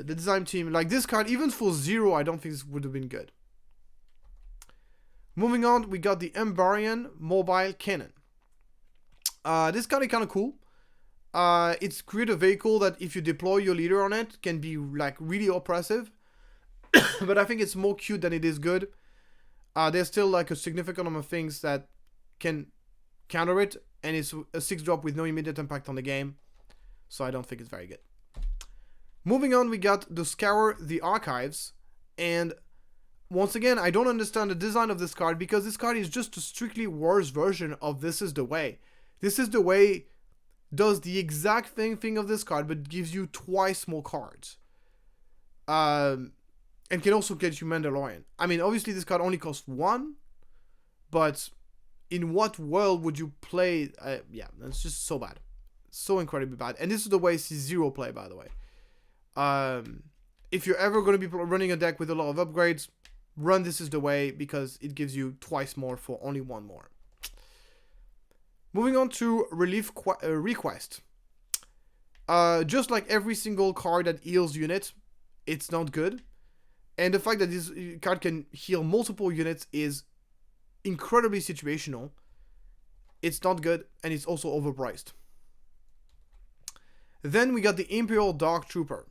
design team, like this card, even for 0, I don't think this would have been good. Moving on, we got the Embarian Mobile Cannon. This card is kind of cool. It's create a vehicle that if you deploy your leader on it can be like really oppressive. But I think it's more cute than it is good. There's still like a significant number of things that can counter it, and it's a 6-drop with no immediate impact on the game. So I don't think it's very good. Moving on, we got the Scour the Archives, and once again, I don't understand the design of this card, because this card is just a strictly worse version of This Is the Way. This Is the Way does the exact same thing of this card, but gives you twice more cards. And can also get you Mandalorian. I mean, obviously this card only costs 1, but in what world would you play? Yeah, that's just so bad. So incredibly bad. And This Is the Way sees 0 play, by the way. If you're ever going to be running a deck with a lot of upgrades, run This Is the Way, because it gives you twice more for only 1 more. Moving on to Relief Request. Just like every single card that heals units, it's not good. And the fact that this card can heal multiple units is incredibly situational. It's not good, and it's also overpriced. Then we got the Imperial Dark Trooper.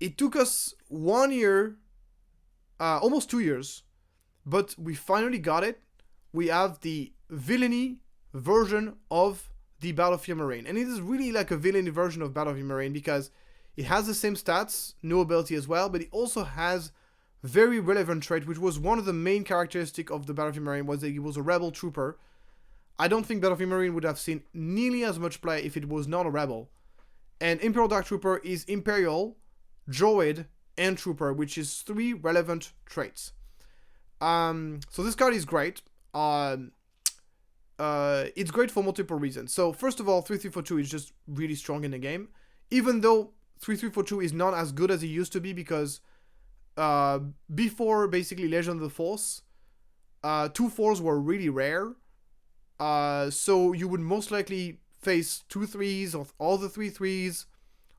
It took us 1 year, almost 2 years, but we finally got it. We have the villainy version of the Battlefield Marine, and it is really like a villainy version of Battlefield Marine, because it has the same stats, no ability as well, but it also has very relevant trait, which was one of the main characteristics of the Battlefield Marine, was that he was a rebel trooper. I don't think Battlefield Marine would have seen nearly as much play if it was not a rebel. And Imperial Dark Trooper is Imperial, Droid, and Trooper, which is 3 relevant traits. So this card is great. It's great for multiple reasons. So first of all, 3342 is just really strong in the game, even though 3342 is not as good as it used to be, because before basically Legion of the Force, 2-4s were really rare. So you would most likely face 2-3s or all the 3-3s,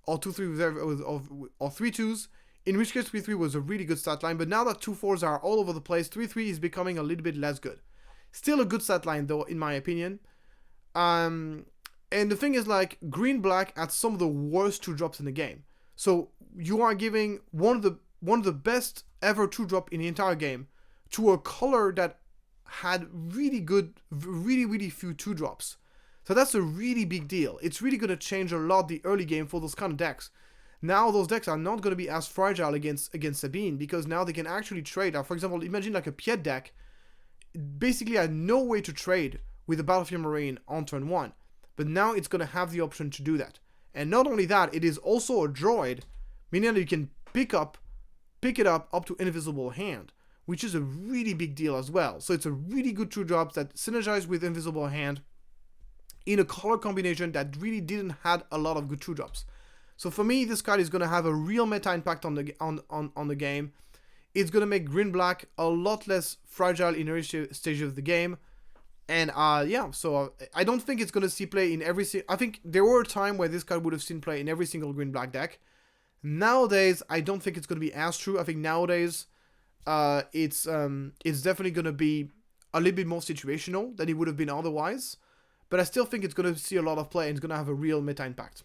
or 2-3 or 3-2s, in which case 3-3 was a really good stat line. But now that 2-4s are all over the place, 3-3 is becoming a little bit less good. Still a good stat line though, in my opinion. And the thing is, like, green-black had some of the worst 2-drops in the game. So you are giving one of the best ever 2-drop in the entire game to a color that had really few 2-drops. So that's a really big deal. It's really going to change a lot the early game for those kind of decks. Now those decks are not going to be as fragile against Sabine, because now they can actually trade. For example, imagine like a Piet deck basically had no way to trade with the Battlefield Marine on turn 1. But now it's going to have the option to do that. And not only that, it is also a droid, meaning that you can pick it up to Invisible Hand, which is a really big deal as well. So it's a really good 2-drop that synergize with Invisible Hand in a color combination that really didn't have a lot of good 2-drops. So for me, this card is going to have a real meta impact on the game. It's going to make green-black a lot less fragile in early stage of the game. And yeah, so I don't think it's going to see play in every I think there were a time where this card would have seen play in every single green-black deck. Nowadays, I don't think it's going to be as true. I think nowadays, it's definitely going to be a little bit more situational than it would have been otherwise. But I still think it's going to see a lot of play and it's going to have a real meta impact.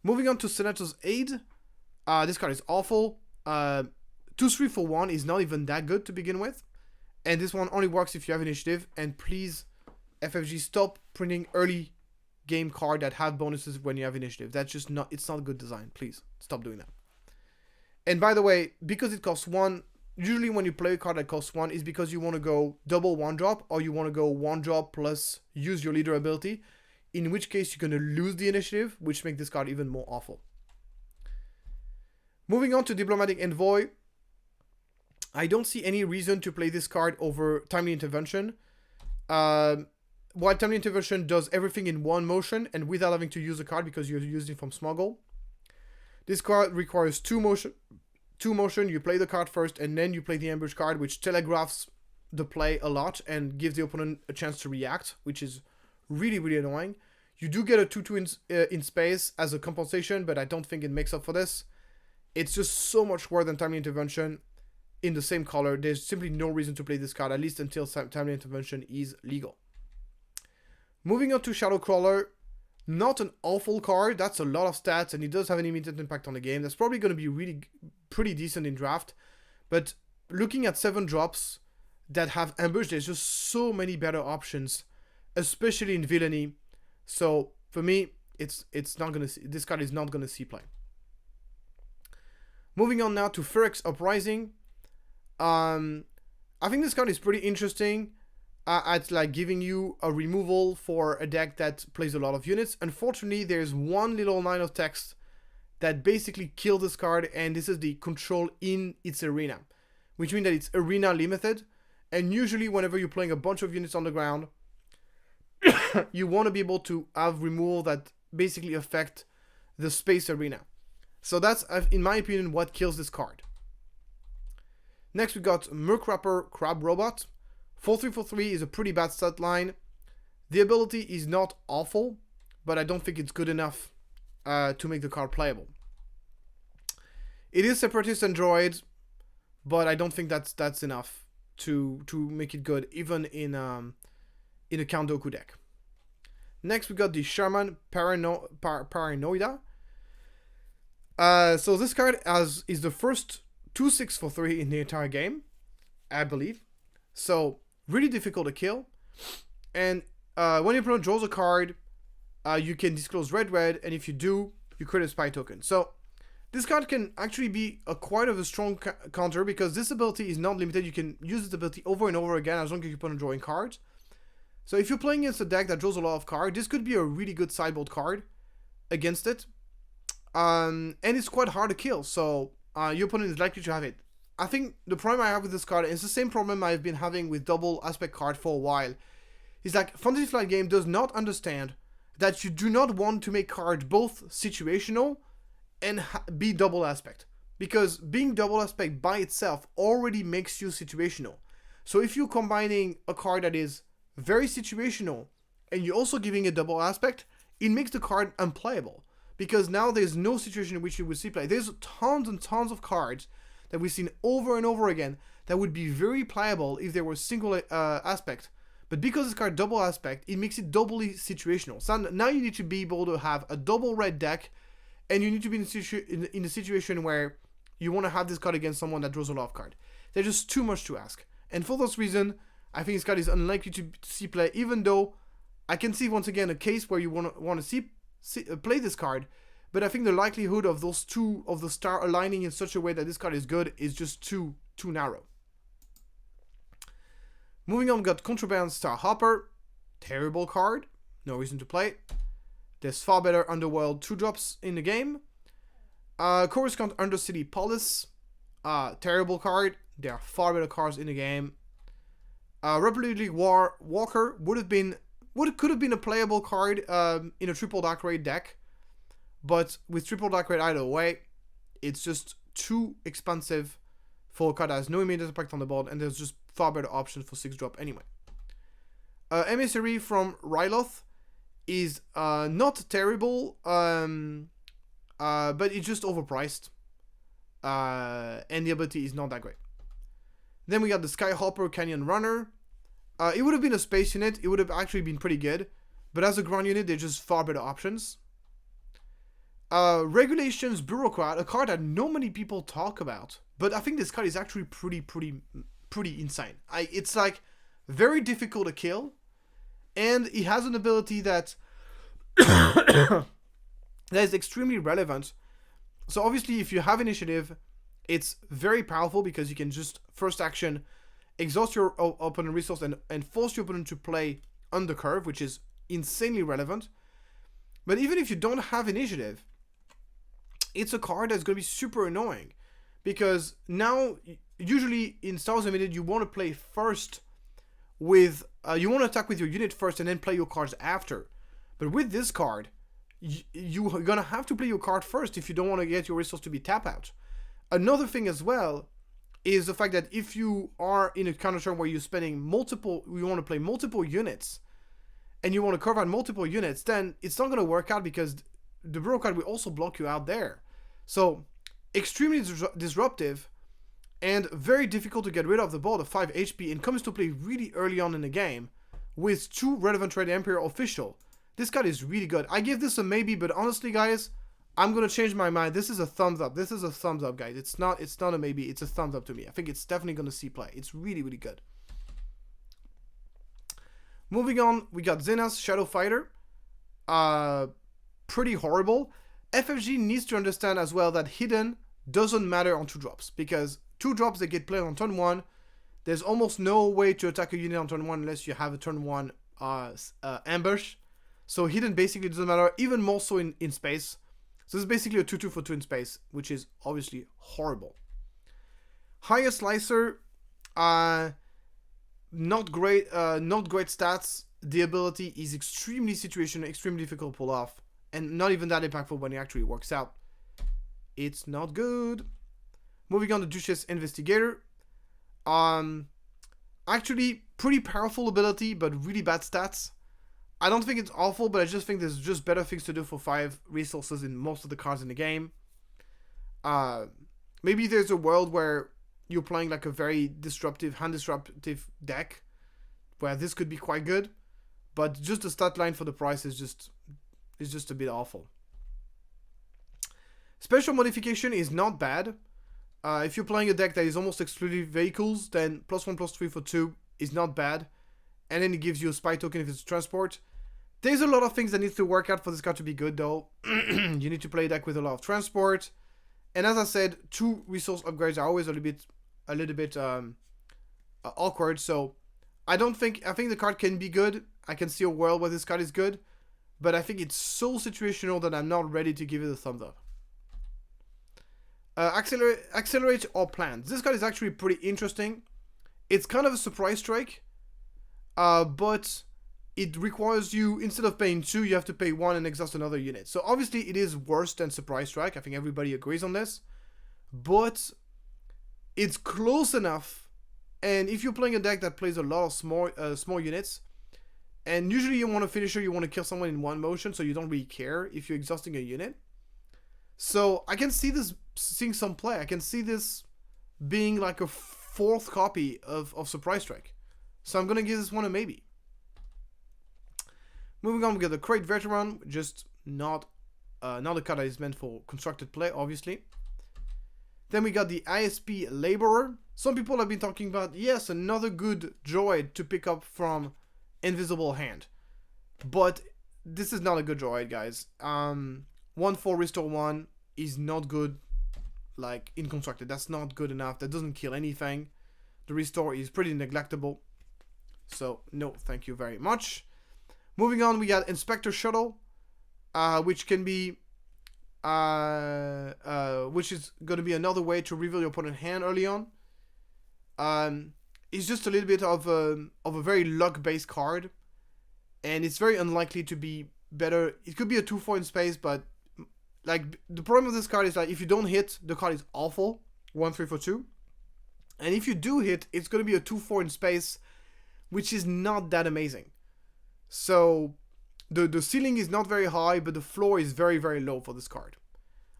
Moving on to Senator's Aid. This card is awful. 2-3 for 1 is not even that good to begin with. And this one only works if you have initiative. And please, FFG, stop printing early game card that have bonuses when you have initiative. That's just not, it's not a good design. Please, stop doing that. And by the way, because it costs 1, usually when you play a card that costs 1 is because you want to go double 1-drop or you want to go 1-drop plus use your leader ability. In which case you're going to lose the initiative, which makes this card even more awful. Moving on to Diplomatic Envoy. I don't see any reason to play this card over Timely Intervention. While Timely Intervention does everything in one motion and without having to use a card because you're using from Smuggle. This card requires 2 motion. You play the card first and then you play the ambush card, which telegraphs the play a lot and gives the opponent a chance to react, which is really, really annoying. You do get a 2-2 in space as a compensation, but I don't think it makes up for this. It's just so much worse than Timely Intervention in the same color. There's simply no reason to play this card, at least until Timely Intervention is legal. Moving on to Shadowcrawler. Not an awful card. That's a lot of stats, and it does have an immediate impact on the game. That's probably going to be really pretty decent in draft. But looking at 7 drops that have ambush, there's just so many better options, especially in villainy. So for me, it's not gonna see, this card is not gonna see play. Moving on now to Ferrix Uprising. I think this card is pretty interesting at like giving you a removal for a deck that plays a lot of units. Unfortunately, there's one little line of text that basically kills this card, and this is the control in its arena, which means that it's arena limited. And usually, whenever you're playing a bunch of units on the ground, you want to be able to have removal that basically affect the space arena. So that's, in my opinion, what kills this card. Next, we got Murkrapper Crab Robot. 4-3 for 3 is a pretty bad stat line. The ability is not awful, but I don't think it's good enough to make the card playable. It is Separatist and Droid, but I don't think that's enough to make it good, even in a Count Dooku deck. Next, we got the Sherman Paranoid. So this card is the first 2-6 for 3 in the entire game, I believe. So really difficult to kill. And when your opponent draws a card, you can disclose red, and if you do, you create a spy token. So this card can actually be quite of a strong counter, because this ability is not limited. You can use this ability over and over again as long as your opponent drawing cards. So if you're playing against a deck that draws a lot of cards, this could be a really good sideboard card against it. And it's quite hard to kill, so your opponent is likely to have it. I think the problem I have with this card is the same problem I've been having with double aspect card for a while. Is like Fantasy Flight Game does not understand that you do not want to make cards both situational and be double aspect. Because being double aspect by itself already makes you situational. So if you're combining a card that is very situational and you're also giving a double aspect, it makes the card unplayable. Because now there's no situation in which you would see play. There's tons and tons of cards that we've seen over and over again that would be very playable if they were single aspect. But because this card double aspect, it makes it doubly situational. So now you need to be able to have a double red deck, and you need to be in a situation where you want to have this card against someone that draws a lot of cards. There's just too much to ask. And for this reason, I think this card is unlikely to see play, even though I can see once again a case where you want to play this card. But I think the likelihood of those two of the star aligning in such a way that this card is good is just too narrow. Moving on, we got Contraband Star Hopper. Terrible card. No reason to play. There's far better Underworld 2-drops in the game. Coruscant Undercity Police. Terrible card. There are far better cards in the game. Republic Walker could have been a playable card in a triple Dark Raid deck. But with triple Dark Raid either way, it's just too expensive for a card that has no immediate impact on the board, and there's just far better options for 6-drop anyway. Emissary from Ryloth is not terrible, but it's just overpriced. And the ability is not that great. Then we got the Skyhopper Canyon Runner. It would have been a space unit. It would have actually been pretty good. But as a ground unit, they're just far better options. Regulations Bureaucrat, a card that not many people talk about. But I think this card is actually pretty insane. It's like very difficult to kill. And it has an ability that that is extremely relevant. So obviously, if you have initiative, it's very powerful because you can just first action exhaust your opponent resource and force your opponent to play under curve, which is insanely relevant. But even if you don't have initiative, it's a card that's going to be super annoying because now, usually in Star Wars Unlimited, you want to play first with you want to attack with your unit first and then play your cards after. But with this card, you're gonna have to play your card first if you don't want to get your resource to be tap out. Another thing as well is the fact that if you are in a counter turn where you're spending you want to play multiple units, and you want to carve out multiple units, then it's not gonna work out because the Bureau card will also block you out there. So extremely disruptive and very difficult to get rid of the board of 5 HP, and comes to play really early on in the game with 2 relevant Red Emperor official. This card is really good. I give this a maybe, but honestly, guys, I'm gonna change my mind. This is a thumbs up. This is a thumbs up, guys. It's not a maybe. It's a thumbs up to me. I think it's definitely gonna see play. It's really good. Moving on, we got Xena's Shadow Fighter. Pretty horrible. FFG needs to understand as well that hidden doesn't matter on 2-drops, because 2-drops that get played on turn 1, there's almost no way to attack a unit on turn 1 unless you have a turn 1 ambush. So hidden basically doesn't matter, even more so in space. So this is basically a 2-2 for 2 in space, which is obviously horrible. Higher Slicer, not great stats. The ability is extremely situational, extremely difficult to pull off, and not even that impactful when it actually works out. It's not good. Moving on to Duchess Investigator. Actually, pretty powerful ability, but really bad stats. I don't think it's awful, but I just think there's just better things to do for 5 resources in most of the cards in the game. Maybe there's a world where you're playing like a very hand disruptive deck, where this could be quite good, but just the stat line for the price is just a bit awful. Special modification is not bad. If you're playing a deck that is almost exclusively vehicles, then +1/+3 for 2 is not bad. And then it gives you a spy token if it's transport. There's a lot of things that need to work out for this card to be good, though. You need to play a deck with a lot of transport. And as I said, 2 resource upgrades are always a little bit awkward. So I think the card can be good. I can see a world where this card is good. But I think it's so situational that I'm not ready to give it a thumbs up. Accelerate or plans. This card is actually pretty interesting. It's kind of a surprise strike, but it requires you, instead of paying 2, you have to pay 1 and exhaust another unit. So obviously it is worse than surprise strike. I think everybody agrees on this, but it's close enough. And if you're playing a deck that plays a lot of small units, and usually you want a finisher, you want to kill someone in 1 motion, so you don't really care if you're exhausting a unit. So I can see this seeing some play. I can see this being like a 4th copy of Surprise Strike. So I'm going to give this one a maybe. Moving on, we got the Crate Veteran, just not a card that is meant for constructed play, obviously. Then we got the ISP Laborer. Some people have been talking about, yes, another good droid to pick up from Invisible Hand. But this is not a good droid, guys. 1/4 Restore 1 is not good, like, in constructed. That's not good enough. That doesn't kill anything. The Restore is pretty neglectable. So, no, thank you very much. Moving on, we got Inspector Shuttle. which can be which is going to be another way to reveal your opponent's hand early on. It's just a little bit of a very luck-based card, and it's very unlikely to be better. It could be a 2/4 in space, but like the problem with this card is that if you don't hit, the card is awful. 1/3 for 2, and if you do hit, it's going to be a 2/4 in space, which is not that amazing. So the ceiling is not very high, but the floor is very, very low for this card.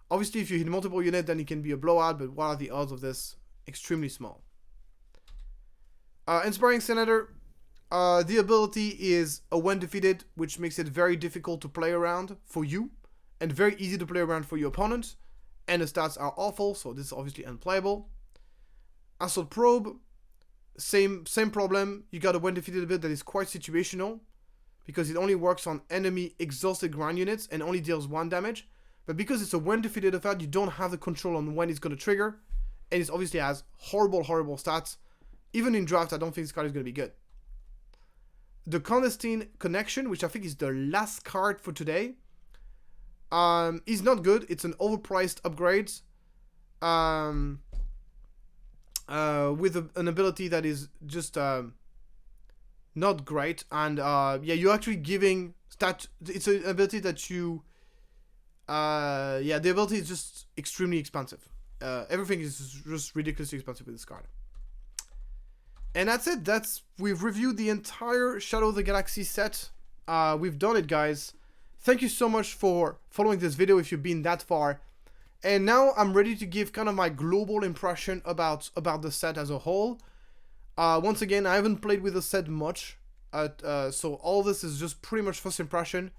Obviously, if you hit multiple units, then it can be a blowout, but what are the odds of this? Extremely small. Inspiring Senator. The ability is a when defeated, which makes it very difficult to play around for you, and very easy to play around for your opponent. And the stats are awful, so this is obviously unplayable. Assault Probe, same problem. You got a when defeated bit that is quite situational, because it only works on enemy exhausted ground units and only deals 1 damage. But because it's a when defeated effect, you don't have the control on when it's going to trigger, and it obviously has horrible stats. Even in draft, I don't think this card is going to be good. The Clandestine Connection, which I think is the last card for today, is not good. It's an overpriced upgrade with an ability that is just not great. And yeah, you're actually giving stat. It's an ability that you yeah, the ability is just extremely expensive. Everything is just ridiculously expensive with this card. And that's it. We've reviewed the entire Shadow of the Galaxy set. We've done it, guys. Thank you so much for following this video if you've been that far. And now I'm ready to give kind of my global impression about the set as a whole. Once again, I haven't played with the set much, so all this is just pretty much first impression.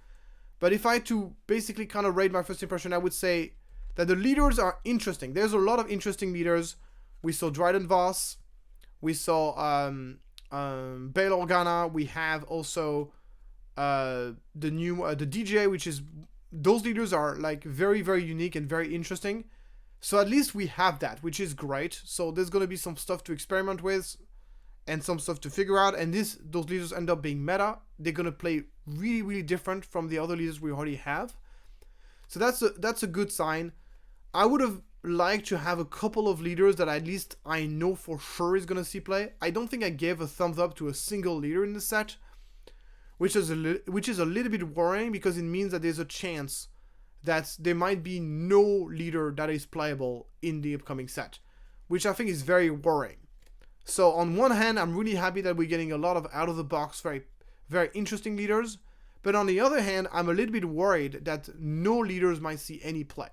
But if I had to basically kind of rate my first impression, I would say that the leaders are interesting. There's a lot of interesting leaders. We saw Dryden Voss. We saw Bail Organa. We have also the new the DJ, which is, those leaders are like very, very unique and very interesting. So at least we have that, which is great. So there's gonna be some stuff to experiment with and some stuff to figure out. And those leaders end up being meta. They're gonna play really, really different from the other leaders we already have. So that's a good sign. I would have liked to have a couple of leaders that at least I know for sure is gonna see play. I don't think I gave a thumbs up to a single leader in the set, which is a little bit worrying, because it means that there's a chance that there might be no leader that is playable in the upcoming set, which I think is very worrying. So on one hand, I'm really happy that we're getting a lot of out of the box, very, very interesting leaders. But on the other hand, I'm a little bit worried that no leaders might see any play.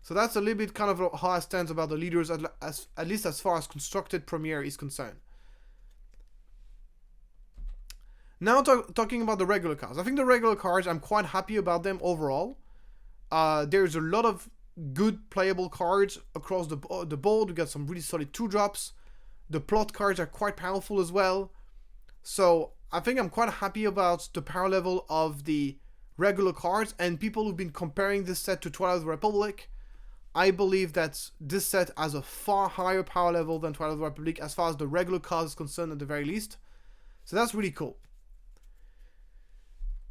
So that's a little bit kind of how I stand about the leaders, at least as far as constructed Premiere is concerned. Now talking about the regular cards. I think the regular cards, I'm quite happy about them overall. There's a lot of good playable cards across the board. We got some really solid 2-drops. The plot cards are quite powerful as well. So I think I'm quite happy about the power level of the regular cards. And people who've been comparing this set to Twilight of the Republic, I believe that this set has a far higher power level than Twilight of the Republic as far as the regular cards is concerned at the very least. So that's really cool.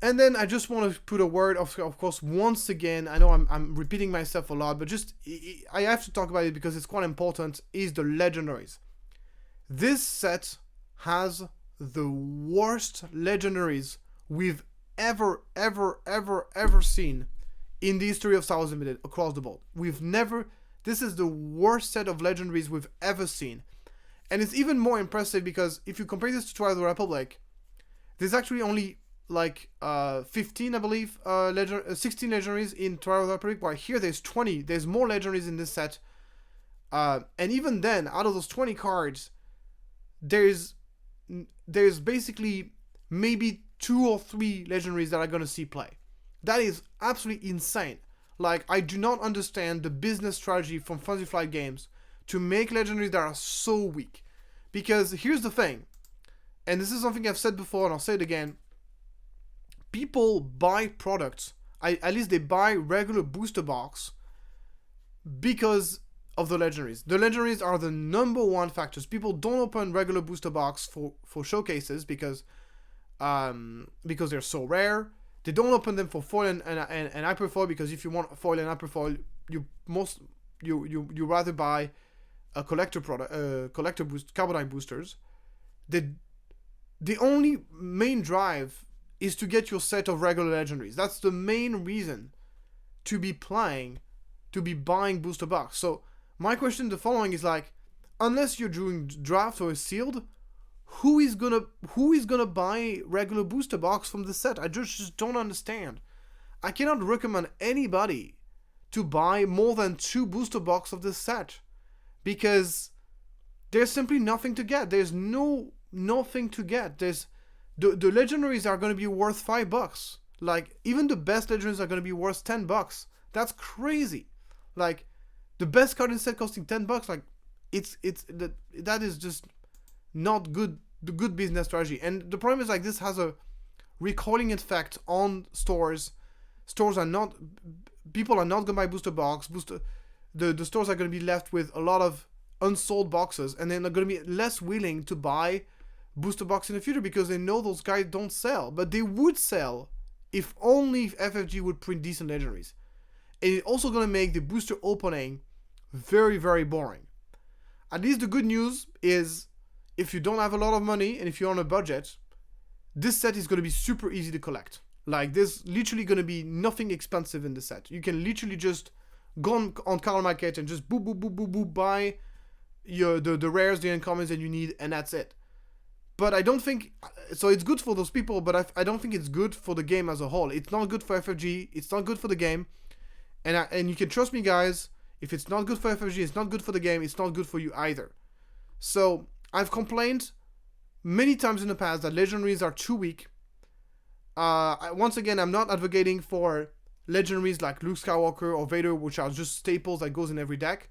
And then I just want to put a word of course, once again, I know I'm repeating myself a lot, but just, I have to talk about it because it's quite important, is the legendaries. This set has the worst legendaries we've ever seen in the history of Star Wars Limited across the board. This is the worst set of legendaries we've ever seen. And it's even more impressive because if you compare this to Twilight of the Republic, there's actually only like 15, I believe, 16 legendaries in Twilight of the Republic, while here there's 20. There's more legendaries in this set. And even then, out of those 20 cards, there's basically maybe 2 or 3 legendaries that are going to see play. That is absolutely insane. Like, I do not understand the business strategy from Fantasy Flight Games to make legendaries that are so weak. Because here's the thing, and this is something I've said before and I'll say it again, people buy products, at least they buy regular booster box because of the legendaries. The legendaries are the #1 factors. People don't open regular booster box for showcases because they're so rare. They don't open them for foil and hyperfoil, because if you want foil and hyperfoil, you rather buy a collector product, collector boost, carbonite boosters. The only main drive is to get your set of regular legendaries. That's the main reason to be buying booster box. So my question, the following, is like, unless you're doing draft or sealed, who is gonna buy regular booster box from the set? I just don't understand. I cannot recommend anybody to buy more than 2 booster box of this set, because there's simply nothing to get. There's nothing to get. There's the legendaries are gonna be worth $5. Like, even the best legendaries are gonna be worth $10. That's crazy. Like, the best card in set costing $10. Like, that is just not good. The good business strategy. And the problem is, like, this has a recoiling effect on stores. Stores are not, people are not gonna buy booster box. The stores are gonna be left with a lot of unsold boxes, and then they're gonna be less willing to buy booster box in the future, because they know those guys don't sell. But they would sell if only FFG would print decent legendaries. And it's also gonna make the booster opening very, very boring. At least the good news is, if you don't have a lot of money and if you're on a budget, this set is going to be super easy to collect. Like, there's literally going to be nothing expensive in the set. You can literally just go on card market and just boop, buy the rares, the uncommons that you need, and that's it. But I don't think, so it's good for those people, but I don't think it's good for the game as a whole. It's not good for FFG, it's not good for the game, and you can trust me, guys, if it's not good for FFG, it's not good for the game, it's not good for you either. So I've complained many times in the past that legendaries are too weak. Once again, I'm not advocating for legendaries like Luke Skywalker or Vader, which are just staples that goes in every deck.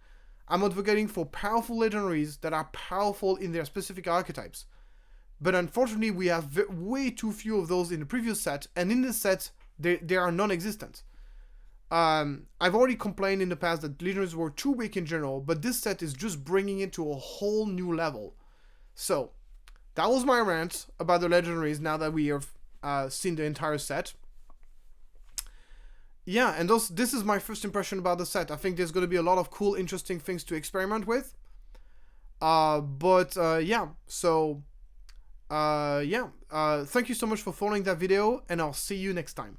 I'm advocating for powerful legendaries that are powerful in their specific archetypes. But unfortunately, we have way too few of those in the previous set, and in this set, they are non-existent. I've already complained in the past that legendaries were too weak in general, but this set is just bringing it to a whole new level. So, that was my rant about the legendaries now that we have seen the entire set. Yeah, and this is my first impression about the set. I think there's going to be a lot of cool, interesting things to experiment with. Yeah, so, thank you so much for following that video, and I'll see you next time.